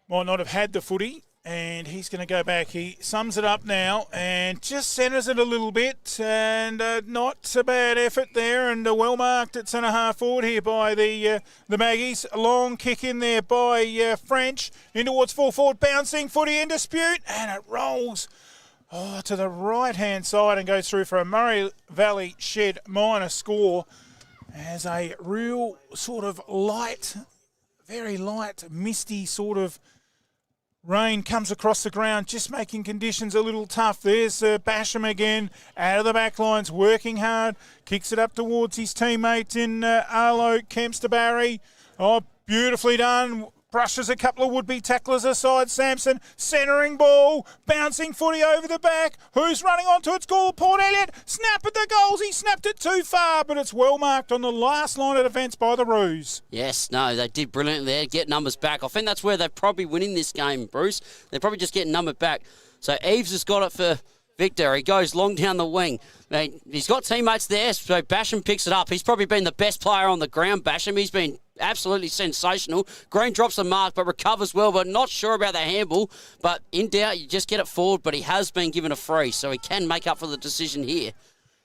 Might not have had the footy. And he's going to go back. He sums it up now and just centres it a little bit. And not a bad effort there. And well marked at centre half forward here by the Maggies. A long kick in there by French. In towards full forward. Bouncing footy in dispute. And it rolls to the right-hand side and goes through for a Murray Valley Shed minor score. As a real sort of light, very light, misty sort of rain comes across the ground, just making conditions a little tough. There's Basham again, out of the back lines, working hard. Kicks it up towards his teammate in Arlo Kempster-Barry. Oh, beautifully done. Brushes a couple of would-be tacklers aside. Sampson, centering ball, bouncing footy over the back. Who's running onto it? Goolwa, Port Elliot. Snap at the goals. He snapped it too far, but it's well marked on the last line of defence by the Roos. Yes, no, they did brilliant there. Get numbers back. I think that's where they're probably winning this game, Bruce. They're probably just getting numbered back. So Eves has got it for Victor. He goes long down the wing. He's got teammates there, so Basham picks it up. He's probably been the best player on the ground, Basham. He's been absolutely sensational. Green drops the mark, but recovers well, but not sure about the handball. But in doubt, you just get it forward, but he has been given a free, so he can make up for the decision here.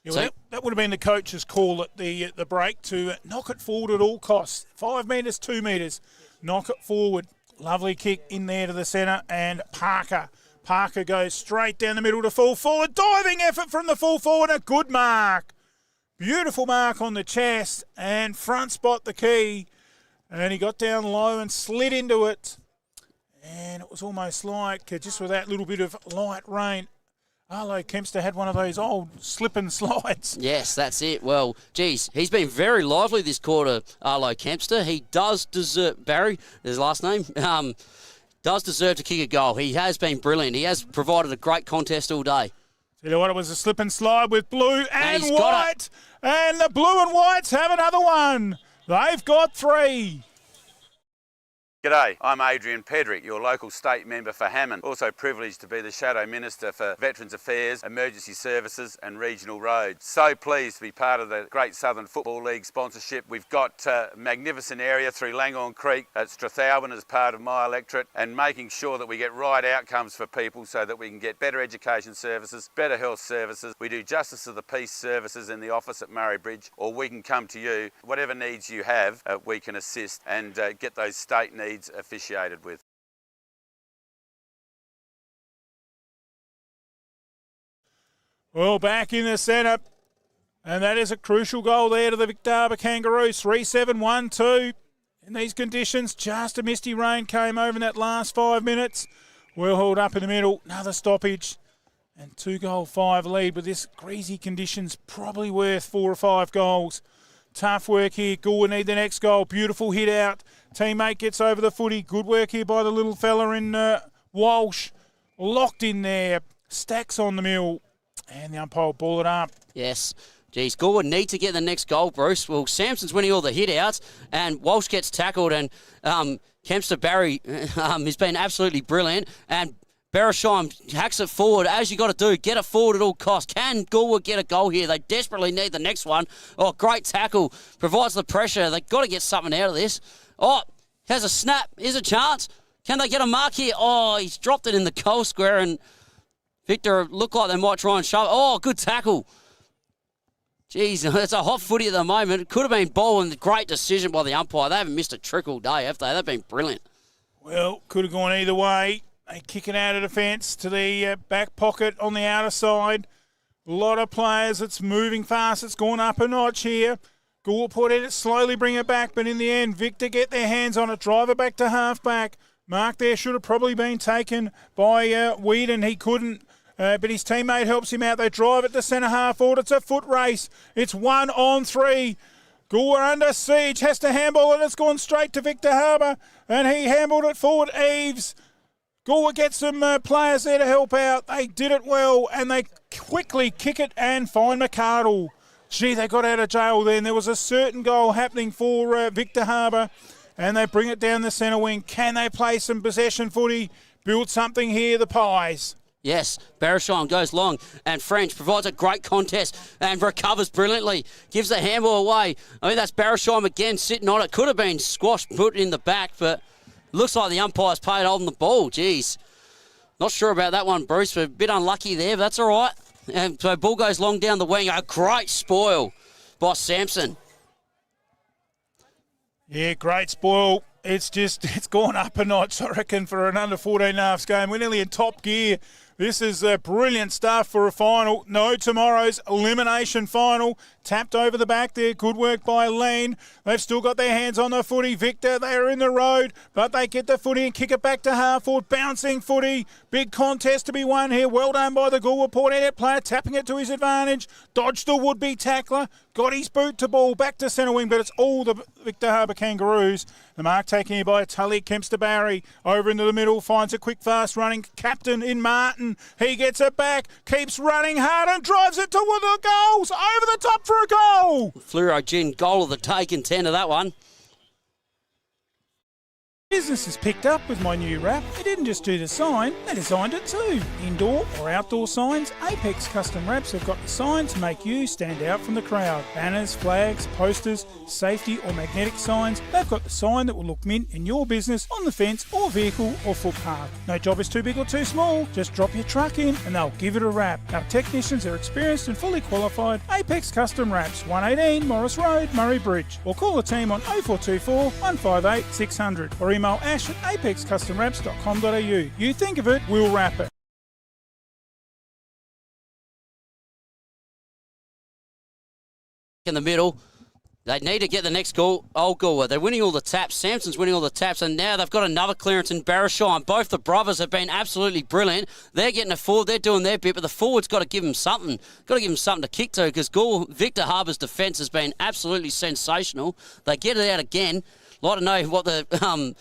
Yeah, well, that would have been the coach's call at the break to knock it forward at all costs. 5 metres, 2 metres. Knock it forward. Lovely kick in there to the centre, and Parker goes straight down the middle to full forward. Diving effort from the full forward. A good mark. Beautiful mark on the chest. And front spot the key. And he got down low and slid into it. And it was almost like, just with that little bit of light rain, Arlo Kempster had one of those old slip and slides. Yes, that's it. Well, geez, he's been very lively this quarter, Arlo Kempster. He does deserve, Barry, his last name, does deserve to kick a goal. He has been brilliant. He has provided a great contest all day. Tell you what, it was a slip and slide with blue and white. And the blue and whites have another one. They've got 3. G'day, I'm Adrian Pedrick, your local state member for Hammond. Also privileged to be the Shadow Minister for Veterans Affairs, Emergency Services and Regional Roads. So pleased to be part of the Great Southern Football League sponsorship. We've got a magnificent area through Langorn Creek at Strathalbyn as part of my electorate, and making sure that we get right outcomes for people so that we can get better education services, better health services. We do Justice of the Peace services in the office at Murray Bridge, or we can come to you. Whatever needs you have, we can assist and get those state needs officiated with. Well, back in the centre, and that is a crucial goal there to the Victor Harbour Kangaroos. 3-7-1-2. In these conditions, just a misty rain came over in that last 5 minutes. Well hauled up in the middle, another stoppage, and 2-5 lead. With this greasy conditions, probably worth 4 or 5 goals. Tough work here. Goolwa need the next goal. Beautiful hit out. Teammate gets over the footy. Good work here by the little fella in Walsh. Locked in there. Stacks on the mill. And the umpire will ball it up. Yes. Geez, Goolwa need to get the next goal, Bruce. Well, Sampson's winning all the hit outs, and Walsh gets tackled, and Kempster-Barry has been absolutely brilliant. And Barashheim hacks it forward. As you got to do, get it forward at all costs. Can Goolwa get a goal here? They desperately need the next one. Oh, great tackle. Provides the pressure. They've got to get something out of this. Oh, has a snap. Here's a chance. Can they get a mark here? Oh, he's dropped it in the goal square, and Victor looked like they might try and shove it. Oh, good tackle. Jeez, it's a hot footy at the moment. It could have been bowling. Great decision by the umpire. They haven't missed a trick all day, have they? They've been brilliant. Well, could have gone either way. They kick it out of defence to the back pocket on the outer side. A lot of players. It's moving fast. It's gone up a notch here. Goolwa put it, slowly bring it back, but in the end, Victor get their hands on it. Drive it back to half-back. Mark there should have probably been taken by Whedon. He couldn't. But his teammate helps him out. They drive it to centre half forward. It's a foot race. It's 1-on-3. Goolwa under siege. Has to handball it. It's gone straight to Victor Harbour. And he handballed it forward. Eves. Goolwa gets some players there to help out. They did it well. And they quickly kick it and find McArdle. Gee, they got out of jail then. There was a certain goal happening for Victor Harbour. And they bring it down the centre wing. Can they play some possession footy? Build something here, the Pies. Yes, Barashon goes long, and French provides a great contest and recovers brilliantly. Gives the handball away. I mean, that's Barashon again sitting on it. Could have been squashed, put in the back, but looks like the umpire's paid holding the ball. Jeez. Not sure about that one, Bruce, but a bit unlucky there, but that's all right. And so ball goes long down the wing. A great spoil by Sampson. Yeah, great spoil. It's gone up a notch, I reckon, for an under 14 halves game. We're nearly in top gear. This is brilliant stuff for a final. No, tomorrow's elimination final. Tapped over the back there. Good work by Lane. They've still got their hands on the footy. Victor, they are in the road, but they get the footy and kick it back to half forward. Bouncing footy. Big contest to be won here. Well done by the Goolwa Port Elliot player, tapping it to his advantage. Dodged the would-be tackler. Got his boot to ball. Back to centre wing, but it's all the Victor Harbour Kangaroos. The mark taken here by Tully Kempster Barry. Over into the middle. Finds a quick, fast running captain in Martin. He gets it back. Keeps running hard and drives it toward the goals. Over the top for a goal. Fluoro Gin, goal of the day, contender that one. Business is picked up with my new wrap. They didn't just do the sign, they designed it too. Indoor or outdoor signs, Apex Custom Wraps have got the sign to make you stand out from the crowd. Banners, flags, posters, safety or magnetic signs, they've got the sign that will look mint in your business, on the fence or vehicle or footpath. No job is too big or too small, just drop your truck in and they'll give it a wrap. Our technicians are experienced and fully qualified. Apex Custom Wraps, 118 Morris Road, Murray Bridge. Or call the team on 0424 158 600 or email ash at apexcustomwraps.com.au. You think of it, we'll wrap it. In the middle, they need to get the next goal. Old Goolwa. They're winning all the taps. Samson's winning all the taps, and now they've got another clearance in Barashon. Both the brothers have been absolutely brilliant. They're getting a forward. They're doing their bit, but the forward's got to give them something. Got to give them something to kick to, because Victor Harbour's defence has been absolutely sensational. They get it out again. I'd like to know what the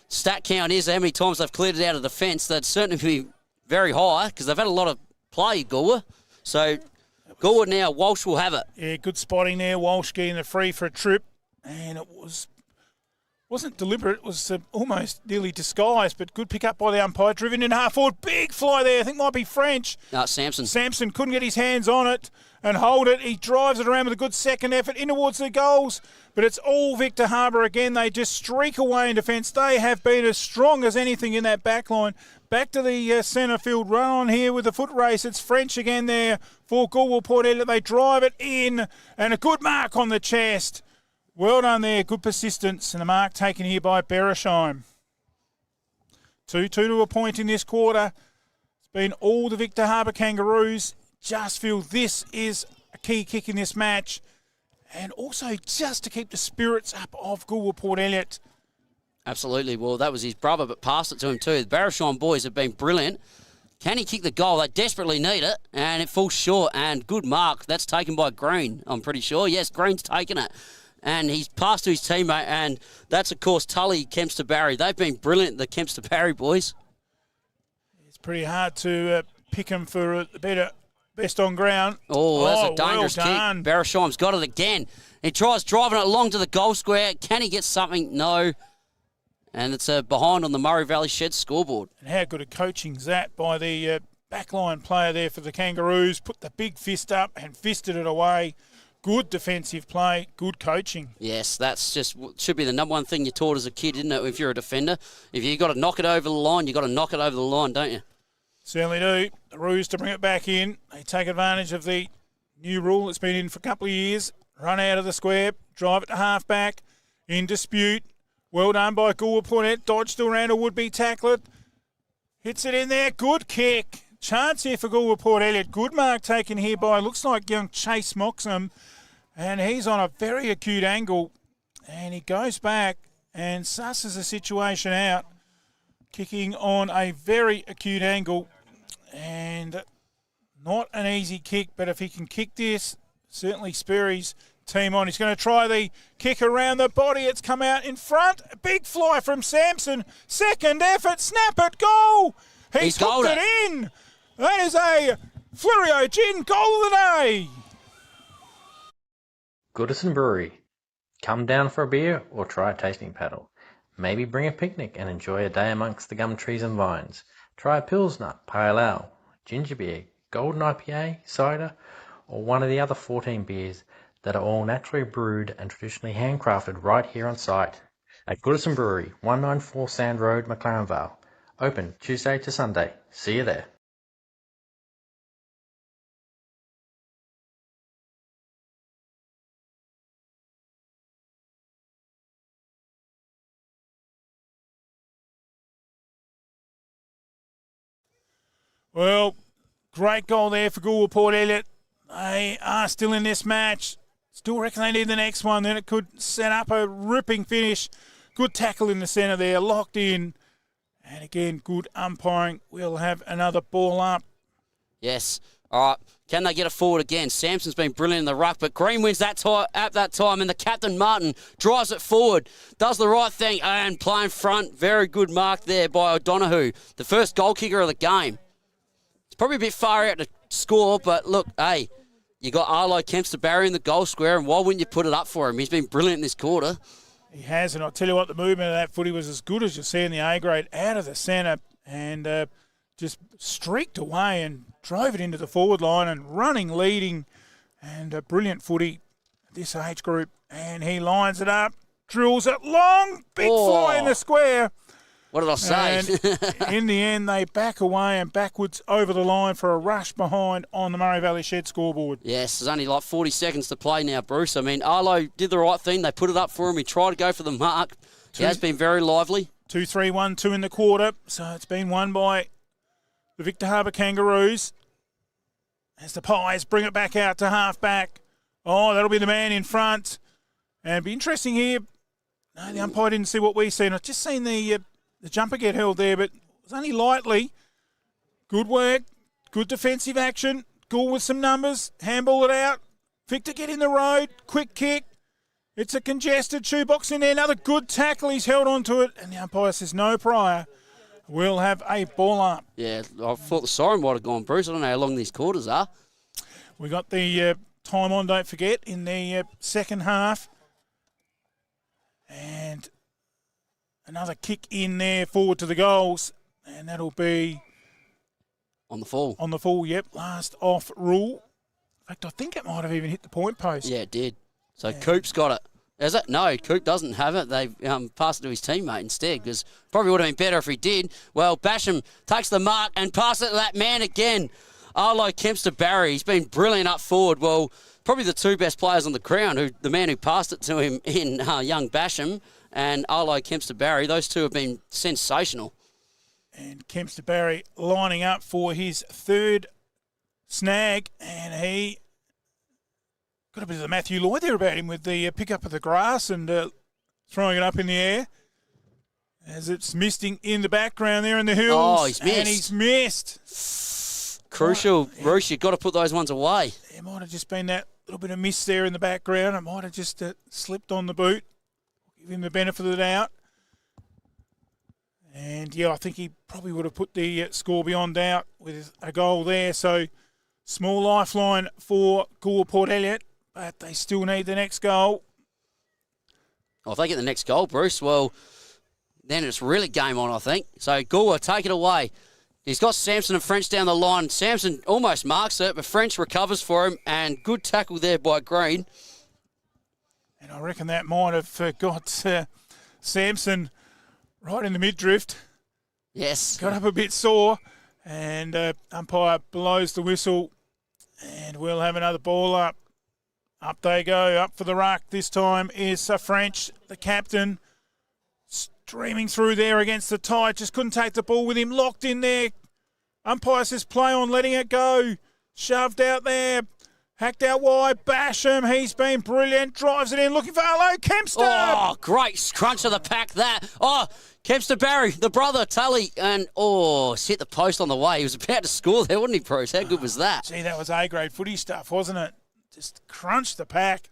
stat count is, how many times they've cleared it out of defence. That'd certainly be very high, because they've had a lot of play, Goolwa. So Goolwa now, Walsh will have it. Yeah, good spotting there. Walsh getting the free for a trip. And it wasn't deliberate. It was almost nearly disguised, but good pick up by the umpire. Driven in half forward. Big fly there. I think might be French. No, Sampson. Sampson couldn't get his hands on it and hold it. He drives it around with a good second effort in towards the goals. But it's all Victor Harbour again. They just streak away in defence. They have been as strong as anything in that back line. Back to the centre field run on here with the foot race. It's French again there for Goolwa Port Elliot. They drive it in and a good mark on the chest. Well done there. Good persistence. And the mark taken here by Beresheim. 2-2 to a point in this quarter. It's been all the Victor Harbour Kangaroos. Just feel this is a key kick in this match. And also just to keep the spirits up of Goolwa Port Elliot. Absolutely. Well, that was his brother, but passed it to him too. The Barashon boys have been brilliant. Can he kick the goal? They desperately need it, and it falls short. And good mark. That's taken by Green, I'm pretty sure. Yes, Green's taken it. And he's passed to his teammate, and that's, of course, Tully Kempster Barry. They've been brilliant, the Kempster Barry boys. It's pretty hard to pick them for a better best on ground. Oh, that's a dangerous well done. kick. Barasheim's got it again. He tries driving it along to the goal square. Can he get something? No. And it's behind on the Murray Valley Shed scoreboard. And how good a coaching's that by the backline player there for the Kangaroos. Put the big fist up and fisted it away. Good defensive play, good coaching. Yes, that's just should be the number one thing you're taught as a kid, isn't it, if you're a defender? If you've got to knock it over the line, you've got to knock it over the line, don't you? Certainly do. The Roos to bring it back in. They take advantage of the new rule that's been in for a couple of years. Run out of the square, drive it to half-back, in dispute. Well done by Goolwa Port Elliot. Dodged around a would-be tackler. Hits it in there. Good kick. Chance here for Goolwa Port Elliot. Good mark taken here by, looks like young Chase Moxham. And he's on a very acute angle. And he goes back and susses the situation out. Kicking on a very acute angle. And not an easy kick, but if he can kick this, certainly spur his team on. He's going to try the kick around the body. It's come out in front. Big fly from Sampson. Second effort. Snap it. Goal. He's hooked it in. That is a Flurio Gin goal of the day. Goodison Brewery. Come down for a beer or try a tasting paddle. Maybe bring a picnic and enjoy a day amongst the gum trees and vines. Try a Pilsner, Pale Ale, Ginger Beer, Golden IPA, cider, or one of the other 14 beers that are all naturally brewed and traditionally handcrafted right here on site at Goodison Brewery, 194 Sand Road, McLaren Vale. Open Tuesday to Sunday. See you there. Well, great goal there for Goolwa Port Elliot. They are still in this match. Still reckon they need the next one. Then it could set up a ripping finish. Good tackle in the centre there. Locked in. And again, good umpiring. We'll have another ball up. Yes. All right. Can they get it forward again? Sampson's been brilliant in the ruck, but Green wins that at that time, and the captain, Martin, drives it forward, does the right thing, and playing front. Very good mark there by O'Donoghue, the first goal kicker of the game. It's probably a bit far out to score, but look, hey, you got Arlo Kempster Barry in the goal square, and why wouldn't you put it up for him? He's been brilliant in this quarter. He has, and I'll tell you what, the movement of that footy was as good as you see in the A grade, out of the centre, and just streaked away and drove it into the forward line and running, leading, and a brilliant footy at this age group. And he lines it up, drills it long, big fly in the square. What did I say? And in the end, they back away and backwards over the line for a rush behind on the Murray Valley Shed scoreboard. Yes, there's only like 40 seconds to play now, Bruce. I mean, Arlo did the right thing. They put it up for him. He tried to go for the mark. He has been very lively. 2-3-1-2 in the quarter. So it's been won by the Victor Harbour Kangaroos. As the Pies bring it back out to half-back. Oh, that'll be the man in front. And it'll be interesting here. No, the umpire didn't see what we've seen. I've just seen the jumper get held there, but it was only lightly. Good work. Good defensive action. Goal with some numbers. Handball it out. Victor get in the road. Quick kick. It's a congested shoebox in there. Another good tackle. He's held onto it. And the umpire says no prior. We'll have a ball up. Yeah, I thought the siren might have gone, Bruce. I don't know how long these quarters are. We got the time on, don't forget, in the second half. And another kick in there forward to the goals. And that'll be on the full. On the full, yep. Last off rule. In fact, I think it might have even hit the point post. Yeah, it did. So Coop's got it. Is it? No, Coop doesn't have it. They've passed it to his teammate instead, because probably would have been better if he did. Well, Basham takes the mark and passes it to that man again. Arlo Kempster Barry. He's been brilliant up forward. Well, probably the two best players on the ground, the man who passed it to him in young Basham and Arlo Kempster Barry. Those two have been sensational. And Kempster Barry lining up for his third snag, and he got a bit of the Matthew Lloyd there about him with the pick up of the grass and throwing it up in the air as it's misting in the background there in the hills. Oh, he's missed. And he's missed. Crucial, Bruce. You've got to put those ones away. There might have just been that little bit of mist there in the background. It might have just slipped on the boot. Give him the benefit of the doubt. And, yeah, I think he probably would have put the score beyond doubt with a goal there. So, small lifeline for Goolwa Port Elliot, but they still need the next goal. Well, if they get the next goal, Bruce, well, then it's really game on, I think. So, Goolwa, take it away. He's got Sampson and French down the line. Sampson almost marks it, but French recovers for him, and good tackle there by Green. And I reckon that might have got Sampson right in the mid-drift. Yes. Got up a bit sore, and umpire blows the whistle, and we'll have another ball up. Up they go, up for the ruck. This time is French, the captain. Streaming through there against the tide. Just couldn't take the ball with him. Locked in there. Umpire says play on, letting it go. Shoved out there. Hacked out wide. Basham, he's been brilliant. Drives it in, looking for Hello Kempster. Oh, great scrunch of the pack that. Oh, Kempster Barry, the brother, Tully, and hit the post on the way. He was about to score there, wasn't he, Bruce? How good was that? Gee, that was A-grade footy stuff, wasn't it? Just crunched the pack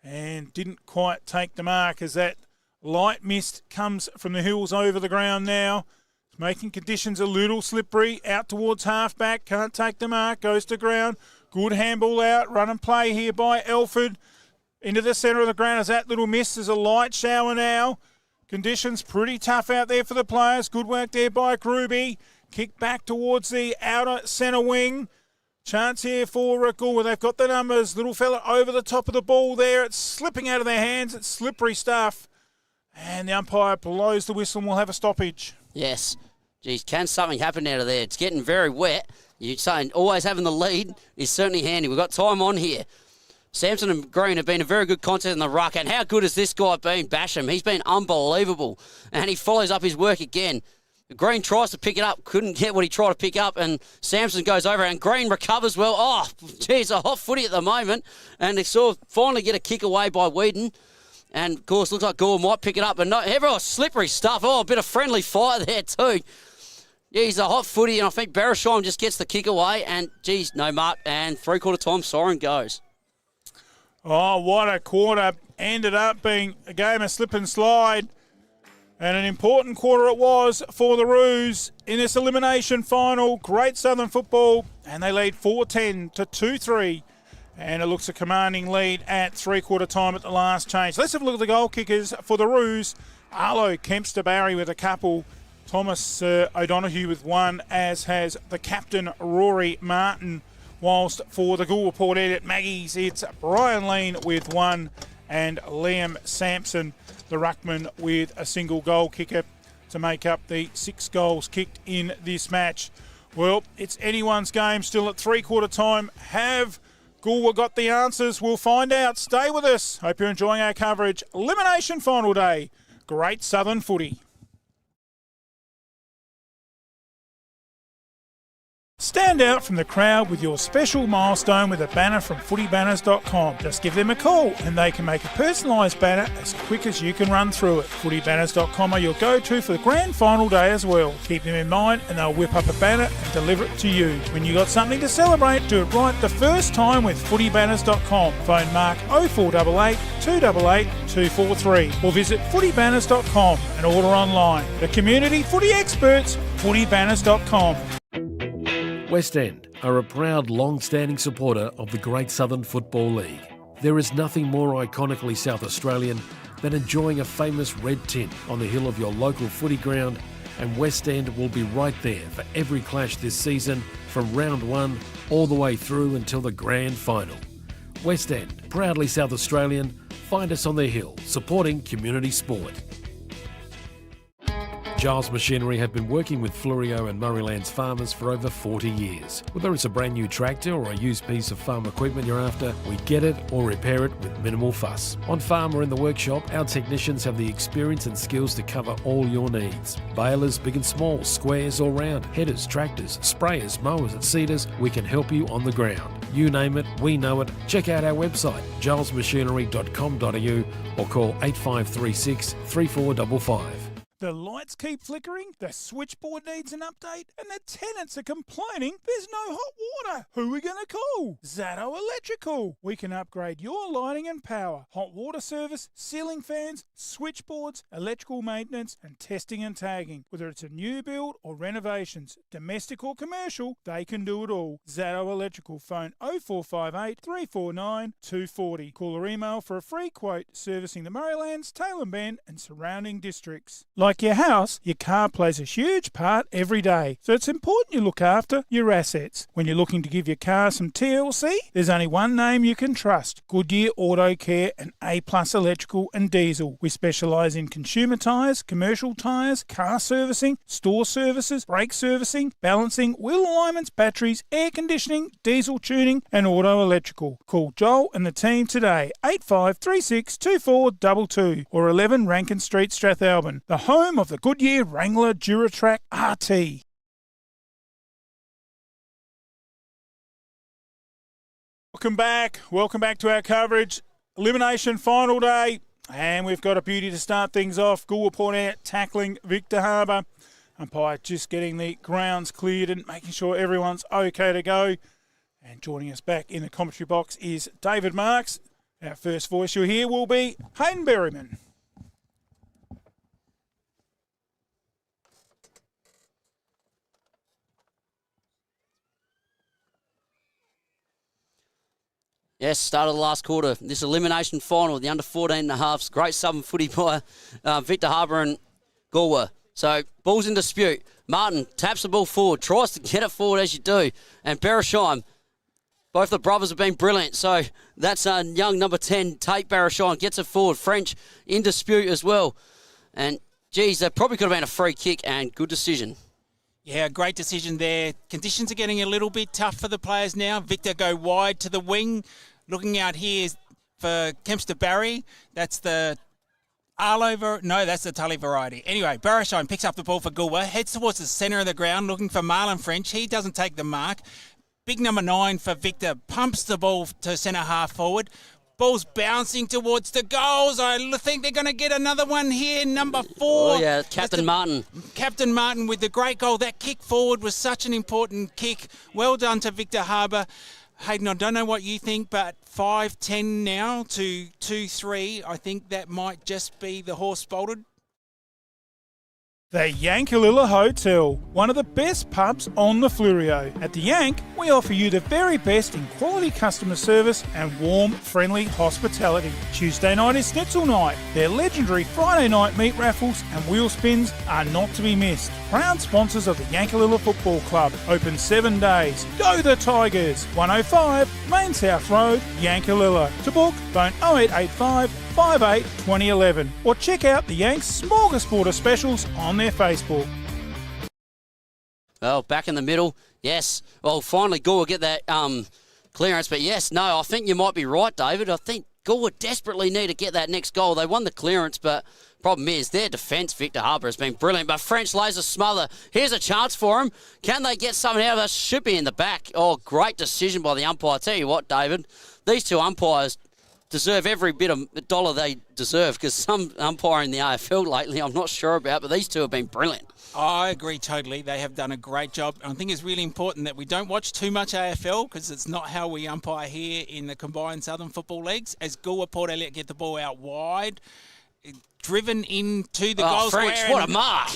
and didn't quite take the mark as that light mist comes from the hills over the ground now. It's making conditions a little slippery. Out towards halfback, can't take the mark, goes to ground. Good handball out, run and play here by Elford. Into the centre of the ground as that little miss. There's a light shower now. Conditions pretty tough out there for the players. Good work there by Groovy. Kick back towards the outer centre wing. Chance here for Goolwa. They've got the numbers. Little fella over the top of the ball there. It's slipping out of their hands. It's slippery stuff. And the umpire blows the whistle and we'll have a stoppage. Yes. Geez, can something happen out of there? It's getting very wet. You're saying always having the lead is certainly handy. We've got time on here. Sampson and Green have been a very good contest in the ruck. And how good has this guy been, Basham? He's been unbelievable. And he follows up his work again. Green tries to pick it up, couldn't get what he tried to pick up, and Sampson goes over, and Green recovers well. Oh, geez, a hot footy at the moment. And they sort of finally get a kick away by Whedon. And, of course, looks like Gore might pick it up. But no, everyone's slippery stuff. Oh, a bit of friendly fire there too. Yeah, he's a hot footy, and I think Barashon just gets the kick away. And, geez, no mark. And three-quarter time, siren goes. Oh, what a quarter. Ended up being a game of slip and slide. And an important quarter it was for the Roos in this elimination final. Great Southern football. And they lead 4-10 to 2-3. And it looks a commanding lead at three-quarter time at the last change. Let's have a look at the goal kickers for the Roos. Arlo Kempster Barry with a couple. Thomas O'Donoghue with one, as has the captain Rory Martin. Whilst for the Goolwa Port Elliot Maggies, it's Brian Lean with one and Liam Sampson, the ruckman, with a single goal kicker to make up the 6 goals kicked in this match. Well, it's anyone's game still at three-quarter time. Have Goolwa got the answers? We'll find out. Stay with us. Hope you're enjoying our coverage. Elimination final day. Great Southern footy. Stand out from the crowd with your special milestone with a banner from footybanners.com. Just give them a call and they can make a personalised banner as quick as you can run through it. Footybanners.com are your go-to for the grand final day as well. Keep them in mind and they'll whip up a banner and deliver it to you. When you got something to celebrate, do it right the first time with footybanners.com. Phone Mark 0488 288 243 or visit footybanners.com and order online. The community footy experts, footybanners.com. West End are a proud, long-standing supporter of the Great Southern Football League. There is nothing more iconically South Australian than enjoying a famous red tint on the hill of your local footy ground, and West End will be right there for every clash this season, from round 1 all the way through until the grand final. West End, proudly South Australian. Find us on the hill, supporting community sport. Giles Machinery have been working with Fleurieu and Murraylands farmers for over 40 years. Whether it's a brand new tractor or a used piece of farm equipment you're after, we get it or repair it with minimal fuss. On farm or in the workshop, our technicians have the experience and skills to cover all your needs. Balers, big and small, squares or round, headers, tractors, sprayers, mowers and seeders, we can help you on the ground. You name it, we know it. Check out our website, gilesmachinery.com.au, or call 8536 3455. The lights keep flickering, the switchboard needs an update, and the tenants are complaining there's no hot water. Who are we going to call? Zato Electrical. We can upgrade your lighting and power, hot water service, ceiling fans, switchboards, electrical maintenance, and testing and tagging. Whether it's a new build or renovations, domestic or commercial, they can do it all. Zato Electrical. Phone 0458 349 240. Call or email for a free quote servicing the Murraylands, Tailem Bend, and surrounding districts. Like Like your house, your car plays a huge part every day, so it's important you look after your assets. When you're looking to give your car some TLC, there's only one name you can trust: Goodyear Auto Care and A+ Electrical and Diesel. We specialise in consumer tyres, commercial tyres, car servicing, store services, brake servicing, balancing, wheel alignments, batteries, air conditioning, diesel tuning and auto electrical. Call Joel and the team today, 8536 2422 or 11 Rankin Street, Strathalbyn, the home of the Goodyear Wrangler Duratrack RT. Welcome back to our coverage. Elimination final day, and we've got a beauty to start things off. Goolwa Port out tackling Victor Harbour. Umpire just getting the grounds cleared and making sure everyone's okay to go. And joining us back in the commentary box is David Marks. Our first voice you'll hear will be Hayden Berryman. Yes, start of the last quarter. This elimination final, the under 14.5s. Great southern footy by Victor Harbour and Goolwa. So, ball's in dispute. Martin taps the ball forward, tries to get it forward as you do. And Beresheim, both the brothers have been brilliant. So, that's young number 10, Tate Beresheim, gets it forward. French in dispute as well. And, geez, that probably could have been a free kick and good decision. Yeah, great decision there. Conditions are getting a little bit tough for the players now. Victor go wide to the wing. Looking out here for Kempster Barry. That's the Arlo, no, that's the Tully variety. Anyway, Beresheim picks up the ball for Goolwa, heads towards the centre of the ground looking for Marlon French. He doesn't take the mark. Big number 9 for Victor pumps the ball to centre half forward. Ball's bouncing towards the goals. I think they're going to get another one here. Number 4. Oh, yeah, Captain Martin. Captain Martin with the great goal. That kick forward was such an important kick. Well done to Victor Harbour. Hayden, I don't know what you think, but 5-10 now to 2-3. I think that might just be the horse bolted. The Yankalilla Hotel, one of the best pubs on the Flurio. At the Yank, we offer you the very best in quality customer service and warm, friendly hospitality. Tuesday night is Schnitzel night. Their legendary Friday night meat raffles and wheel spins are not to be missed. Proud sponsors of the Yankalilla Football Club. Open 7 days. Go the Tigers! 105 Main South Road, Yankalilla. To book, phone 0885 58 2011 or check out the Yanks Smorgasbord of specials on their Facebook. Well, back in the middle, yes. Well, finally Goolwa get that clearance, but yes, no, I think you might be right, David. I think Goolwa desperately need to get that next goal. They won the clearance, but problem is their defence, Victor Harbour, has been brilliant, but French lays a smother. Here's a chance for him. Can they get something out of this? Should be in the back. Oh, great decision by the umpire. I tell you what, David, these two umpires deserve every bit of dollar they deserve, because some umpiring in the AFL lately I'm not sure about, but these two have been brilliant. I agree totally. They have done a great job. I think it's really important that we don't watch too much AFL, because it's not how we umpire here in the combined Southern Football Leagues. As Goolwa Port Elliot get the ball out wide, driven into the goal French, square. what a mark.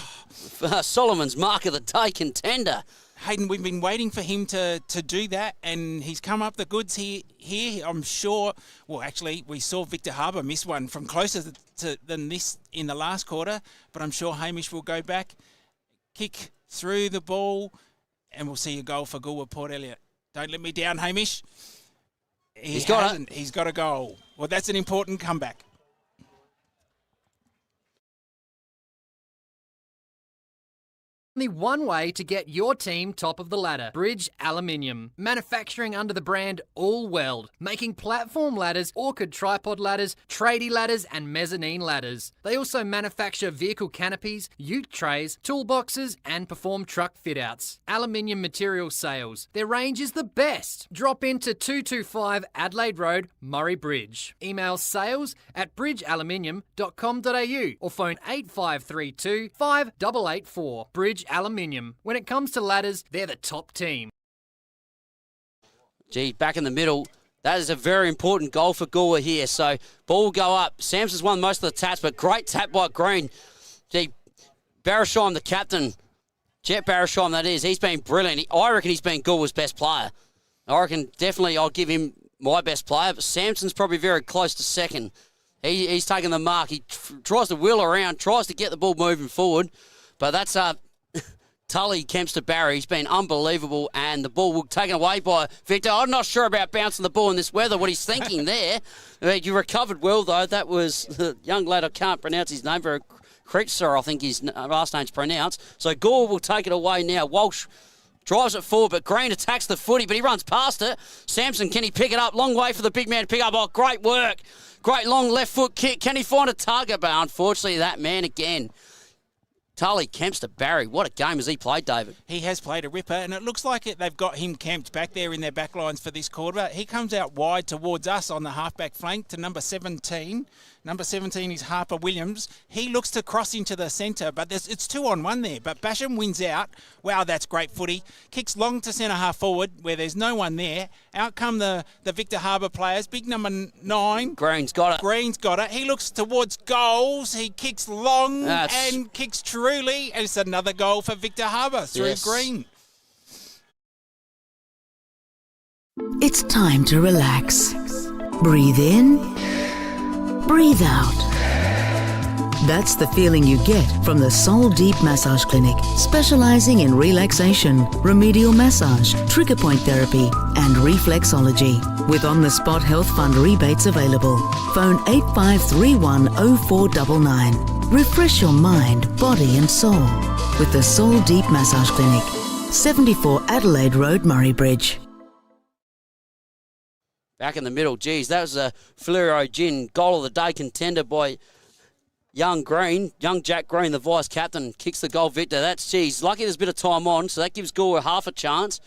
Solomon's mark of the day contender. Hayden, we've been waiting for him to do that, and he's come up the goods here. I'm sure, well, actually, we saw Victor Harbour miss one from closer than this in the last quarter, but I'm sure Hamish will go back, kick through the ball, and we'll see a goal for Goolwa Port Elliot. Don't let me down, Hamish. He's got a goal. Well, that's an important comeback. Only one way to get your team top of the ladder. Bridge Aluminium. Manufacturing under the brand All Weld. Making platform ladders, orchid tripod ladders, tradie ladders and mezzanine ladders. They also manufacture vehicle canopies, ute trays, toolboxes and perform truck fit-outs. Aluminium material sales. Their range is the best. Drop into 225 Adelaide Road, Murray Bridge. Email sales@bridgealuminium.com.au or phone 8532 5884. Bridge Aluminium. When it comes to ladders, they're the top team. Gee, back in the middle. That is a very important goal for Goolwa here. So, ball will go up. Samson's won most of the taps, but great tap by Green. Gee, Beresheim, the captain. Jet Beresheim, that is. He's been brilliant. I reckon he's been Goolwa's best player. I reckon definitely I'll give him my best player, but Samson's probably very close to second. He's taking the mark. He tries to wheel around, tries to get the ball moving forward. But that's Tully Kempster Barry. He's been unbelievable, and the ball will taken away by Victor. I'm not sure about bouncing the ball in this weather, what he's thinking there. You recovered well, though. That was the young lad, I can't pronounce his name, very Kretzer, I think his last name's pronounced. So Goolwa will take it away now. Walsh drives it forward, but Green attacks the footy, but he runs past it. Sampson, can he pick it up? Long way for the big man to pick up. Oh, great work. Great long left foot kick. Can he find a target? But unfortunately, that man again. Tully Kempster Barry, what a game has he played, David? He has played a ripper, and it looks like they've got him camped back there in their back lines for this quarter. He comes out wide towards us on the halfback flank to number 17. Number 17 is Harper Williams. He looks to cross into the centre, but it's 2-on-1 there. But Basham wins out. Wow, that's great footy. Kicks long to centre half forward where there's no one there. Out come the Victor Harbour players. Big number 9. Green's got it. He looks towards goals. He kicks long and kicks truly. And it's another goal for Victor Harbour through Green. It's time to relax. Breathe in, breathe out. That's the feeling you get from the Soul Deep Massage Clinic, specialising in relaxation, remedial massage, trigger point therapy and reflexology. With on-the-spot health fund rebates available. Phone 8531 0499. Refresh your mind, body and soul with the Soul Deep Massage Clinic. 74 Adelaide Road, Murray Bridge. Back in the middle, geez, that was a Fluoro Gin goal of the day contender by young Jack Green, the vice captain, kicks the goal victor. That's, geez, lucky there's a bit of time on, so that gives Goolwa half a chance.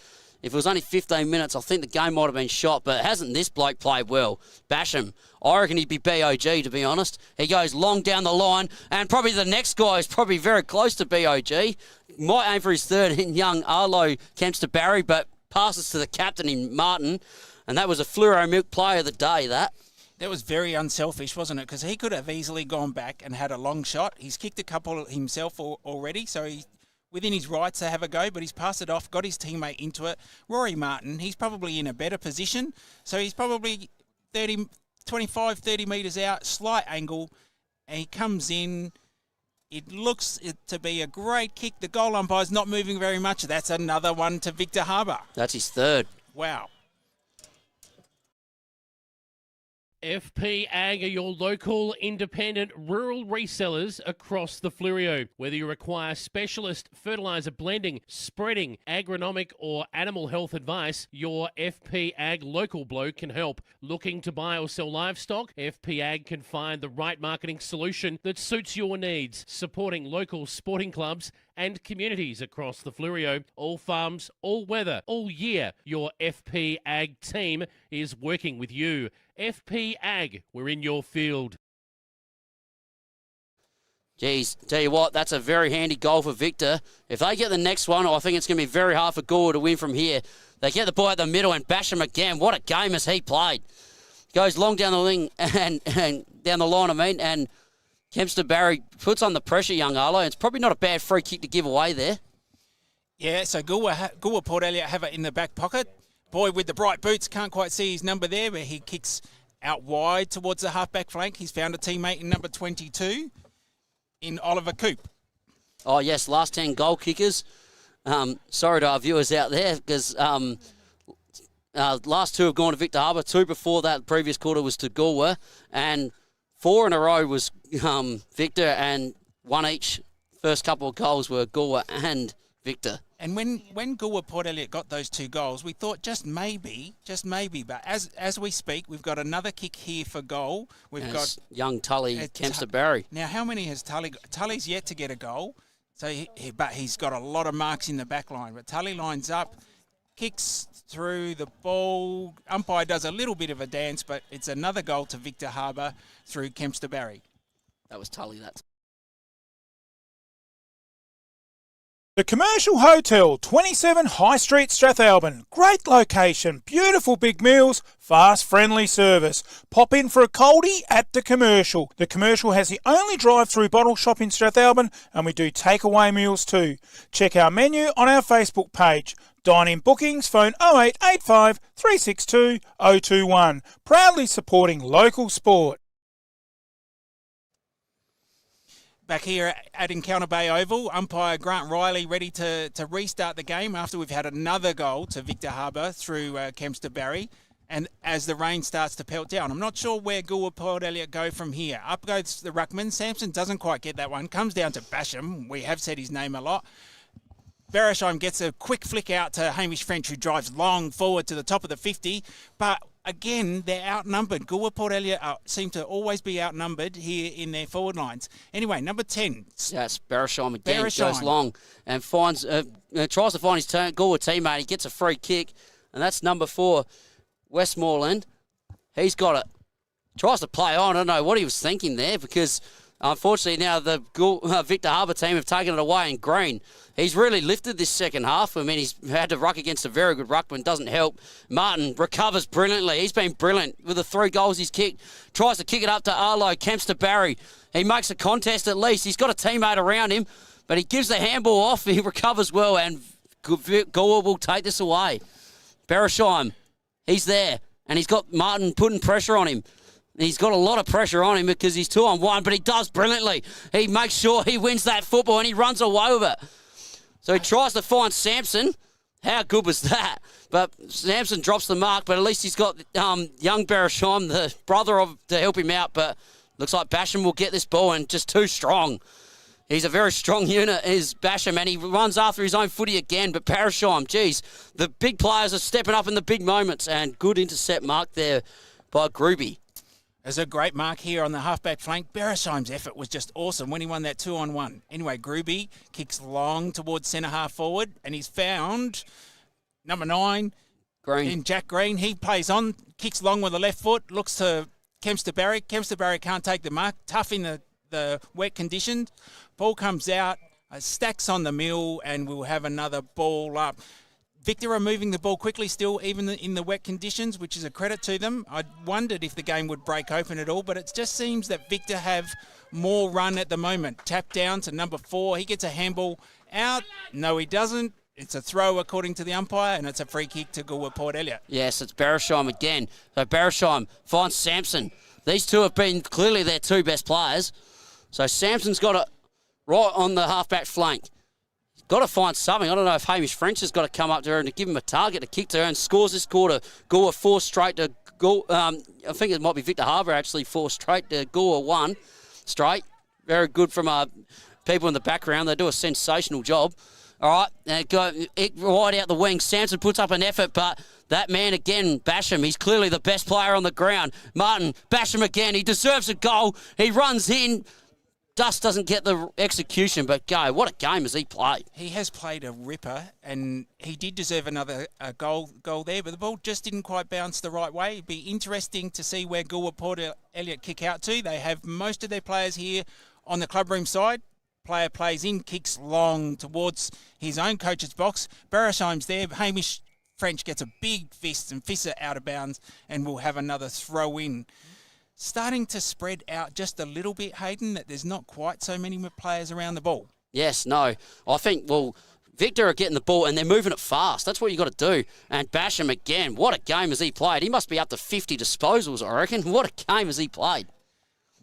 If it was only 15 minutes, I think the game might have been shot, but hasn't this bloke played well? Basham, I reckon he'd be BOG, to be honest. He goes long down the line, and probably the next guy is probably very close to BOG. Might aim for his third in young Arlo Kempster Barry, but passes to the captain in Martin. And that was a Fluoro Milk player of the day, that. That was very unselfish, wasn't it? Because he could have easily gone back and had a long shot. He's kicked a couple himself already, so he's within his rights to have a go, but he's passed it off, got his teammate into it. Rory Martin, he's probably in a better position, so he's probably 25, 30 metres out, slight angle, and he comes in. It looks to be a great kick. The goal umpire's not moving very much. That's another one to Victor Harbour. That's his third. Wow. FP Ag are your local independent rural resellers across the Flurio. Whether you require specialist fertiliser blending, spreading, agronomic or animal health advice, your FP Ag local bloke can help. Looking to buy or sell livestock? FP Ag can find the right marketing solution that suits your needs, supporting local sporting clubs and communities across the Flurio. All farms, all weather, all year. Your FP Ag team is working with you. FP Ag, we're in your field. Geez, tell you what, that's a very handy goal for Victor. If they get the next one, I think it's going to be very hard for Goolwa to win from here. They get the ball at the middle and bash him again. What a game has he played. Goes long down the wing and down the line, and Kempster Barry puts on the pressure, young Arlo. It's probably not a bad free kick to give away there. Yeah, so Goolwa Port Elliot have it in the back pocket. Boy with the bright boots, can't quite see his number there, but he kicks out wide towards the halfback flank. He's found a teammate in number 22 in Oliver Coop. Oh, yes, last 10 goal kickers. Sorry to our viewers out there, because last 2 have gone to Victor Harbour. 2 before that previous quarter was to Goolwa, and 4 in a row was Victor, and 1 each. First couple of goals were Goolwa and Victor. And when Goolwa Port Elliot got those 2 goals, we thought just maybe, but as we speak, we've got another kick here for goal. We've got young Tully Kempster Barry. Now, how many has Tully got? Tully's yet to get a goal, so but he's got a lot of marks in the back line. But Tully lines up, kicks through the ball. Umpire does a little bit of a dance, but it's another goal to Victor Harbour through Kempster Barry. That was Tully, that. The Commercial Hotel, 27 High Street, Strathalbyn. Great location, beautiful big meals, fast, friendly service. Pop in for a coldie at The Commercial. The Commercial has the only drive-through bottle shop in Strathalbyn, and we do takeaway meals too. Check our menu on our Facebook page. Dine-in bookings, phone 0885 362 021. Proudly supporting local sport. back here at Encounter Bay Oval. Umpire Grant Riley ready to restart the game after we've had another goal to Victor Harbour through Kempster Barry. And as the rain starts to pelt down, I'm not sure where Goolwa Port Elliot go from here. Up goes the ruckman. Sampson doesn't quite get that one. Comes down to Basham. We have said his name a lot. Beresheim gets a quick flick out to Hamish French, who drives long forward to the top of the 50. But again, they're outnumbered. Goolwa Port Elliot seem to always be outnumbered here in their forward lines. Anyway, number 10. Yes, Beresheim again goes long and finds tries to find his Goolwa teammate. He gets a free kick, and that's number 4. Westmoreland, he's got it. Tries to play on. I don't know what he was thinking there because, unfortunately, now the Victor Harbour team have taken it away in green. He's really lifted this second half. I mean, he's had to ruck against a very good ruckman. Doesn't help. Martin recovers brilliantly. He's been brilliant with the 3 goals he's kicked. Tries to kick it up to Arlo. Kempster Barry. He makes a contest at least. He's got a teammate around him, but he gives the handball off. He recovers well, and Goolwa will take this away. Beresheim. He's there, and he's got Martin putting pressure on him. He's got a lot of pressure on him because he's 2-on-1, but he does brilliantly. He makes sure he wins that football, and he runs away with it. So he tries to find Sampson. How good was that? But Sampson drops the mark, but at least he's got young Beresheim, the brother, to help him out. But looks like Basham will get this ball, and just too strong. He's a very strong unit, is Basham, and he runs after his own footy again. But Beresheim, geez, the big players are stepping up in the big moments, and good intercept mark there by Gruby. There's a great mark here on the halfback flank. Beresheim's effort was just awesome when he won that 2-on-1. Anyway, Gruby kicks long towards centre half forward, and he's found number 9, Green. Jack Green. He plays on, kicks long with the left foot, looks to Kempster Barry. Kempster Barry can't take the mark, tough in the wet conditions. Ball comes out, stacks on the mill, and we'll have another ball up. Victor are moving the ball quickly still, even in the wet conditions, which is a credit to them. I wondered if the game would break open at all, but it just seems that Victor have more run at the moment. Tap down to number 4. He gets a handball out. No, he doesn't. It's a throw according to the umpire, and it's a free kick to Goolwa Port Elliot. Yes, it's Beresheim again. So Beresheim finds Sampson. These two have been clearly their 2 best players. So Sampson's got it right on the halfback flank. He's got to find something. I don't know if Hamish French has got to come up to her and to give him a target to kick to her, and scores this quarter. Goolwa 4 straight to I think it might be Victor Harbour actually 4 straight to Goolwa 1 straight. Very good from people in the background. They do a sensational job. All right, go right out the wing. Sampson puts up an effort, but that man again, Basham, he's clearly the best player on the ground. Martin, Basham again. He deserves a goal. He runs in. Just doesn't get the execution, but what a game has he played. He has played a ripper, and he did deserve another goal there, but the ball just didn't quite bounce the right way. It'd be interesting to see where Goolwa Port Elliot kick out to. They have most of their players here on the clubroom side. Player plays in, kicks long towards his own coach's box. Beresheim's there. Hamish French gets a big fist and fists it out of bounds, and we'll have another throw in. Starting to spread out just a little bit, Hayden, that there's not quite so many players around the ball. Yes, no. I think, Victor are getting the ball and they're moving it fast. That's what you got to do. And Basham again, what a game has he played. He must be up to 50 disposals, I reckon. What a game has he played.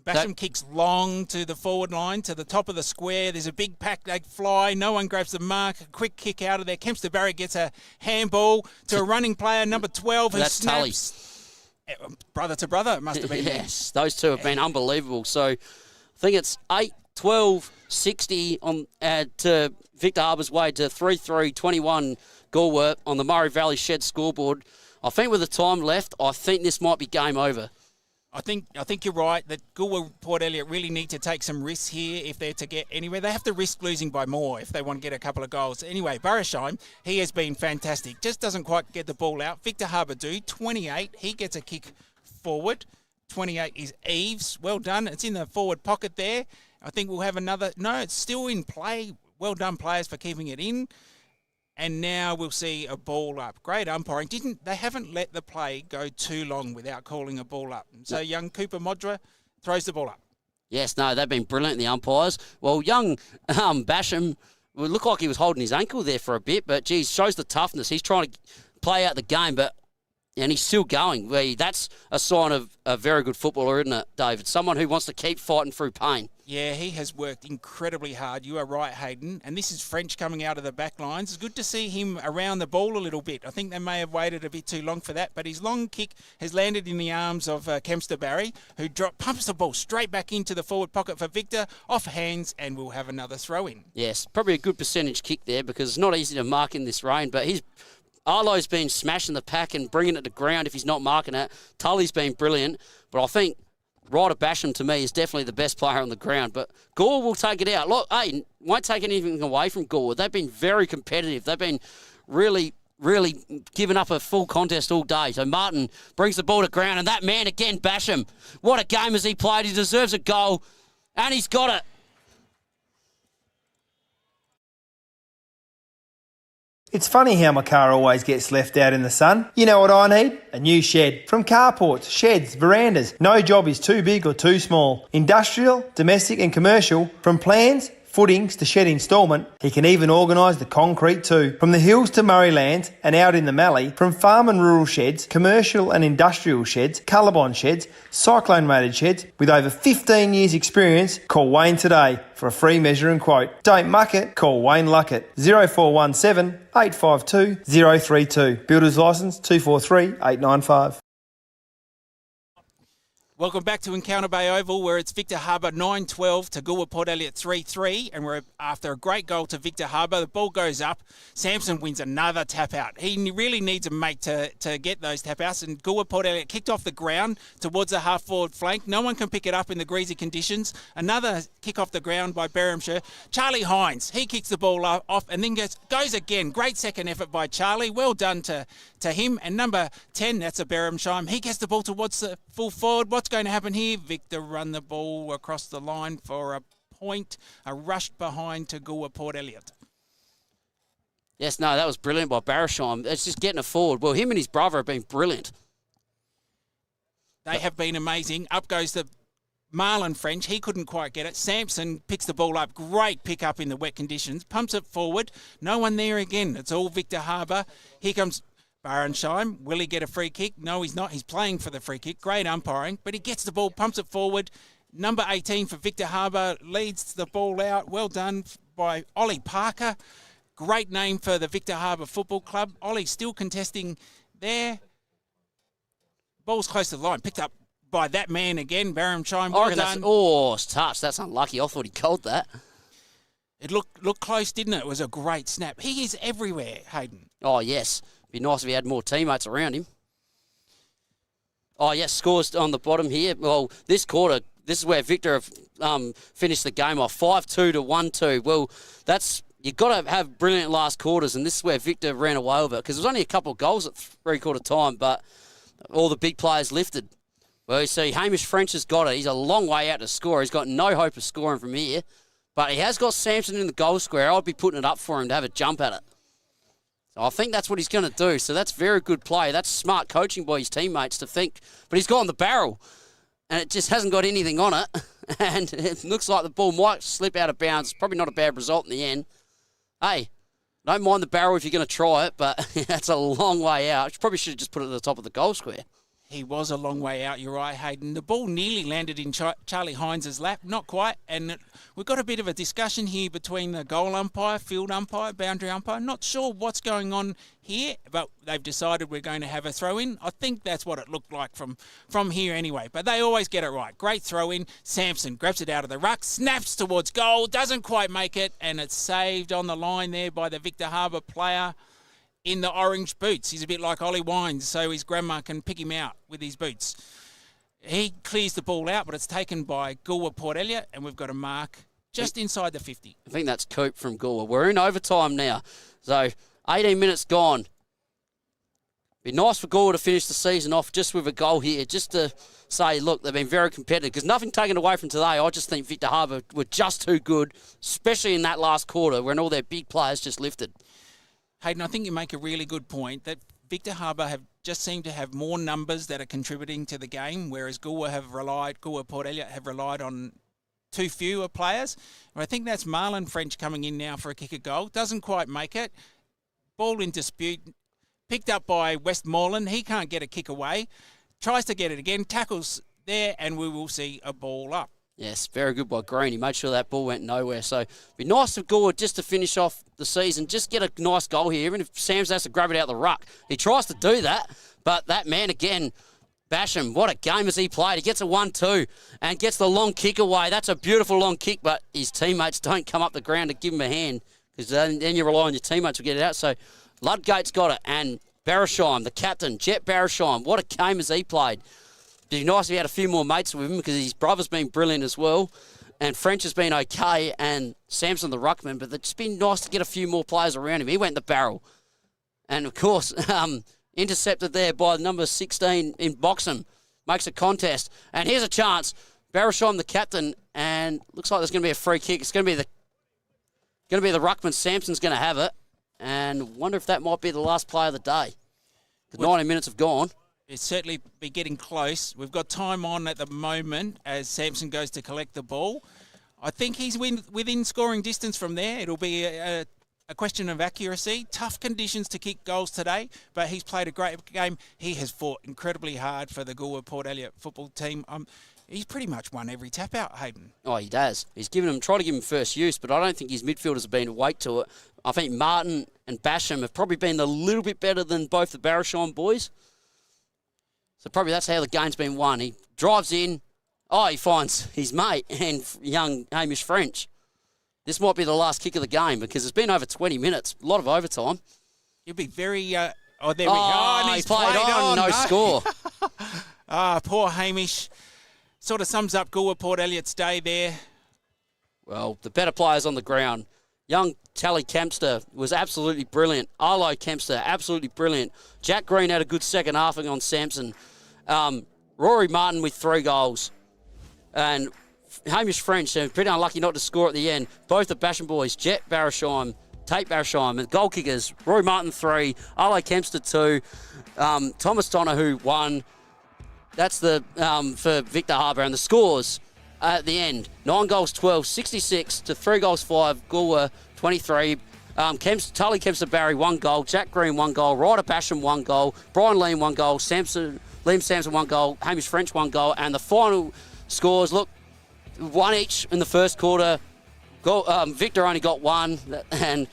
Basham kicks long to the forward line, to the top of the square. There's a big pack, they fly. No one grabs the mark. A quick kick out of there. Kempster Barry gets a handball to a running player, number 12, who snaps. Brother to brother, it must have been. Yes, those two have been unbelievable. So I think it's 8-12-60 on to Victor Harbour's way to 3-3-21 Goolwa on the Murray Valley Shed scoreboard. I think with the time left, I think this might be game over. I think you're right that Goolwa Port Elliot really need to take some risks here if they're to get anywhere. They have to risk losing by more if they want to get a couple of goals. Anyway, Beresheim, he has been fantastic. Just doesn't quite get the ball out. Victor Harbour 28. He gets a kick forward. 28 is Eves. Well done. It's in the forward pocket there. I think we'll have another. No, it's still in play. Well done, players, for keeping it in. And now we'll see a ball up. Great umpiring. They haven't let the play go too long without calling a ball up. So young Cooper Modra throws the ball up. Yes, no, they've been brilliant, the umpires. Well, young Basham would look like he was holding his ankle there for a bit, but geez, shows the toughness. He's trying to play out the game, and he's still going. That's a sign of a very good footballer, isn't it, David? Someone who wants to keep fighting through pain. Yeah, he has worked incredibly hard. You are right, Hayden. And this is French coming out of the back lines. It's good to see him around the ball a little bit. I think they may have waited a bit too long for that, but his long kick has landed in the arms of Kempster Barry, who pumps the ball straight back into the forward pocket for Victor, off hands, and we'll have another throw-in. Yes, probably a good percentage kick there because it's not easy to mark in this rain, but Arlo's been smashing the pack and bringing it to ground if he's not marking it. Tully's been brilliant, but I think Ryder Basham, to me, is definitely the best player on the ground. But Goolwa will take it out. Look, hey, won't take anything away from Goolwa. They've been very competitive. They've been really giving up a full contest all day. So Martin brings the ball to ground, and that man again, Basham. What a game has he played. He deserves a goal, and he's got it. It's funny how my car always gets left out in the sun. You know what I need? A new shed. From carports, sheds, verandas. No job is too big or too small. Industrial, domestic and commercial. From plans, footings to shed instalment, he can even organise the concrete too. From the hills to Murraylands and out in the Mallee, from farm and rural sheds, commercial and industrial sheds, Colorbond sheds, cyclone rated sheds, with over 15 years experience, call Wayne today for a free measure and quote. Don't muck it, call Wayne Luckett. 0417 852 032. Builder's licence 243 895. Welcome back to Encounter Bay Oval, where it's Victor Harbour 9-12 to Goolwa Port Elliot 3-3, and we're after a great goal to Victor Harbour. The ball goes up. Samson wins another tap out. He really needs a mate to get those tap outs, and Goolwa Port Elliot kicked off the ground towards the half forward flank. No one can pick it up in the greasy conditions. Another kick off the ground by Berhamshire. Charlie Hines, he kicks the ball off and then goes again. Great second effort by Charlie. Well done to him. And number 10, that's a Berhamshire. He gets the ball towards the full forward. What's going to happen here? Victor run the ball across the line for a point, a rush behind to Goolwa Port Elliot. Yes, no, that was brilliant by Barashheim. It's just getting it forward. Well, him and his brother have been brilliant. They have been amazing. Up goes the Marlon French. He couldn't quite get it. Sampson picks the ball up. Great pick up in the wet conditions. Pumps it forward. No one there again. It's all Victor Harbour. Here comes Barensheim. Will he get a free kick? No, he's not. He's playing for the free kick. Great umpiring, but he gets the ball, pumps it forward. Number 18 for Victor Harbour leads the ball out. Well done by Ollie Parker. Great name for the Victor Harbour Football Club. Ollie still contesting there. Ball's close to the line. Picked up by that man again, Barensheim. Well done. It's touch. That's unlucky. I thought he called that. It looked close, didn't it? It was a great snap. He is everywhere, Hayden. Oh, yes. Be nice if he had more teammates around him. Oh, yes, scores on the bottom here. Well, this quarter, this is where Victor have finished the game off 5-2 to 1-2. Well, you've got to have brilliant last quarters, and this is where Victor ran away with it because there was only a couple of goals at three-quarter time, but all the big players lifted. Well, you see, Hamish French has got it. He's a long way out to score. He's got no hope of scoring from here, but he has got Samson in the goal square. I'd be putting it up for him to have a jump at it. I think that's what he's going to do. So that's very good play. That's smart coaching by his teammates to think. But he's got on the barrel, and it just hasn't got anything on it. And it looks like the ball might slip out of bounds. Probably not a bad result in the end. Hey, don't mind the barrel if you're going to try it, but that's a long way out. You probably should have just put it at the top of the goal square. He was a long way out, you're right, Hayden. The ball nearly landed in Charlie Hines' lap, not quite, and we've got a bit of a discussion here between the goal umpire, field umpire, boundary umpire. Not sure what's going on here, but they've decided we're going to have a throw-in. I think that's what it looked like from here anyway, but they always get it right. Great throw-in. Samson grabs it out of the ruck, snaps towards goal, doesn't quite make it, and it's saved on the line there by the Victor Harbour player in the orange boots. He's a bit like Ollie Wines, so his grandma can pick him out with his boots. He clears the ball out, but it's taken by Goolwa Port Elliot, and we've got a mark just inside the 50. I think that's Coop from Goolwa. We're in overtime now, so 18 minutes gone. Be nice for Goolwa to finish the season off just with a goal here, just to say, look, they've been very competitive, because nothing taken away from today. I just think Victor Harbour were just too good, especially in that last quarter when all their big players just lifted. Hayden, I think you make a really good point that Victor Harbour have just seemed to have more numbers that are contributing to the game, whereas Goolwa Port Elliot have relied on too fewer players. And I think that's Marlon French coming in now for a kick of goal. Doesn't quite make it. Ball in dispute. Picked up by Westmoreland. He can't get a kick away. Tries to get it again. Tackles there, and we will see a ball up. Yes, very good by Green. He made sure that ball went nowhere. So it'd be nice for Goolwa just to finish off the season, just get a nice goal here, even if Samson has to grab it out of the ruck. He tries to do that, but that man again, Basham, what a game has he played. He gets a 1-2 and gets the long kick away. That's a beautiful long kick, but his teammates don't come up the ground to give him a hand because then you rely on your teammates to get it out. So Ludgate's got it, and Barishheim, the captain, Jet Barishheim, what a game has he played. It'd be nice if he had a few more mates with him because his brother's been brilliant as well. And French has been okay, and Samson the ruckman, but it's been nice to get a few more players around him. He went in the barrel. And, of course, intercepted there by number 16 in Boxham. Makes a contest. And here's a chance. Barishheim, the captain, and looks like there's going to be a free kick. It's going to be the ruckman. Samson's going to have it. And wonder if that might be the last play of the day. The 90 minutes have gone. It's certainly be getting close. We've got time on at the moment as Samson goes to collect the ball. I think he's within scoring distance from there. It'll be a question of accuracy. Tough conditions to kick goals today, but he's played a great game. He has fought incredibly hard for the Goolwa Port Elliot football team. He's pretty much won every tap out, Hayden. Oh, he does. He's tried to give him first use, but I don't think his midfielders have been awake to it. I think Martin and Basham have probably been a little bit better than both the Barishheim boys. So probably that's how the game's been won. He drives in. Oh, he finds his mate and young Hamish French. This might be the last kick of the game because it's been over 20 minutes. A lot of overtime. He'll be very... there we go. And he played on. No score. Poor Hamish. Sort of sums up Goolwa Port Elliot's day there. Well, the better players on the ground. Young Tally Kempster was absolutely brilliant. Arlo Kempster, absolutely brilliant. Jack Green had a good second halfing on Samson. Rory Martin with 3 goals. And Hamish French, pretty unlucky not to score at the end. Both the Basham boys, Jet Barishheim, Tate Barishheim, and goal kickers, Rory Martin 3, Arlo Kempster 2, Thomas Donahue 1. That's the for Victor Harbour. And the scores at the end, 9 goals 12, 66 to 3 goals 5, Goolwa 23. Tully Kempster Barry 1 goal, Jack Green 1 goal, Ryder Basham 1 goal, Brian Liam 1 goal, Liam Samson 1 goal, Hamish French 1 goal, and the final scores, look, 1 each in the first quarter. Victor only got 1, and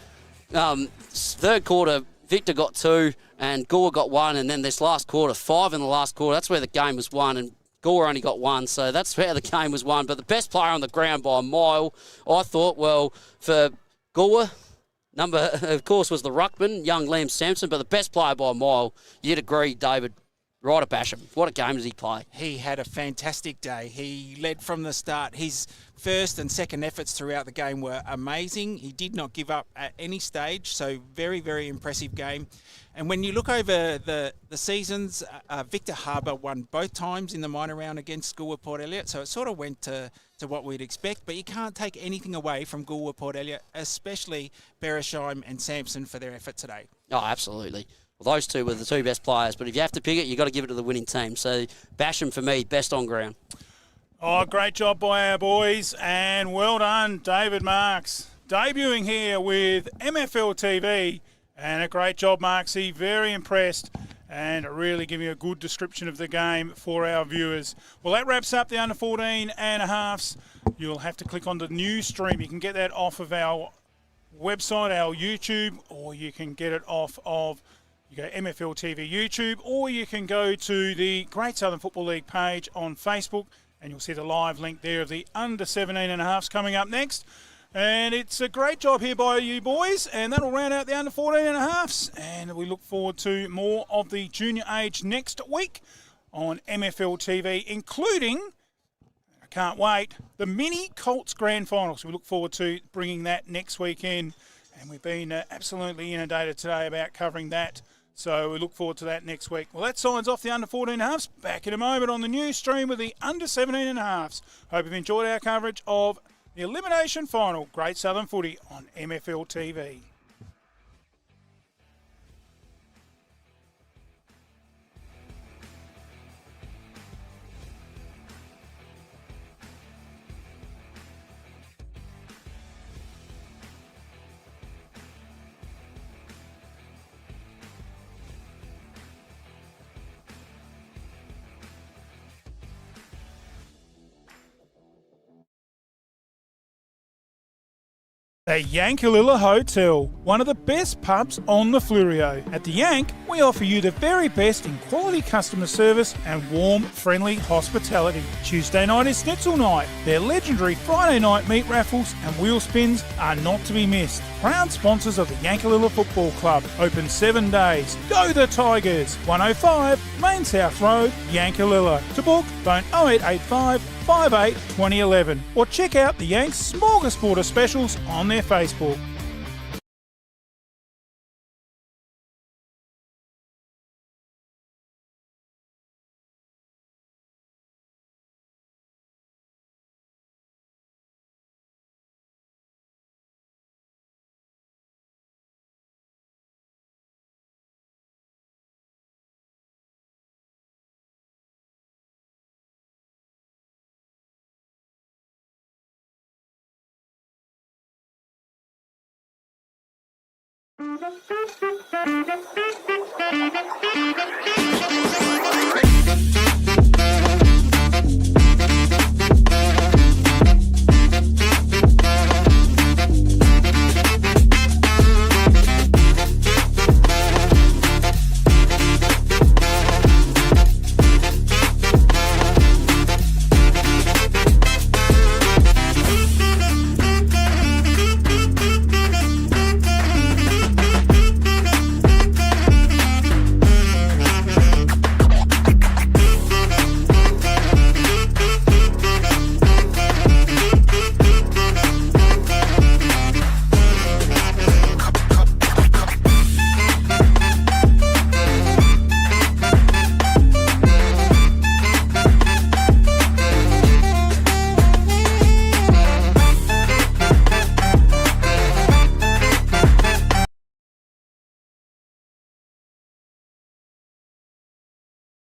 third quarter, Victor got 2, and Goolwa got 1, and then this last quarter, 5 in the last quarter. That's where the game was won, and Goolwa only got 1, so that's how the game was won. But the best player on the ground by a mile, I thought, well, for Goolwa, of course, was the ruckman, young Liam Sampson, but the best player by a mile, you'd agree, David, Ryder Basham. What a game does he play? He had a fantastic day. He led from the start. His first and second efforts throughout the game were amazing. He did not give up at any stage, so very, very impressive game. And when you look over the seasons, Victor Harbour won both times in the minor round against Goolwa Port Elliot, so it sort of went to what we'd expect. But you can't take anything away from Goolwa Port Elliot, especially Barishheim and Samson for their effort today. Oh, absolutely. Well, those two were the 2 best players, but if you have to pick it, you've got to give it to the winning team. So Basham, for me, best on ground. Oh, great job by our boys, and well done, David Marks. Debuting here with MFLTV, and a great job, Marksy. Very impressed, and really giving a good description of the game for our viewers. Well, that wraps up the under-14 and a halves. You'll have to click on the news stream. You can get that off of our website, our YouTube, or you can get it off of... You go MFL TV YouTube, or you can go to the Great Southern Football League page on Facebook, and you'll see the live link there of the under 17 and a halves coming up next. And it's a great job here by you boys, and that'll round out the under 14 and a halves. And we look forward to more of the junior age next week on MFL TV, including, I can't wait, the mini Colts Grand Final. So we look forward to bringing that next weekend. And we've been absolutely inundated today about covering that. So we look forward to that next week. Well, that signs off the under 14 halves. Back in a moment on the news stream with the under 17 and a halves. Hope you've enjoyed our coverage of the Elimination Final, Great Southern Footy on MFL TV. The Yankalilla Hotel, one of the best pubs on the Flurio. At the Yank, we offer you the very best in quality customer service and warm, friendly hospitality. Tuesday night is Schnitzel night. Their legendary Friday night meat raffles and wheel spins are not to be missed. Proud sponsors of the Yankalilla Football Club. Open 7 days. Go the Tigers! 105 Main South Road, Yankalilla. To book, phone 0885 58 2011 or check out the Yanks Smorgasbord of specials on their Facebook.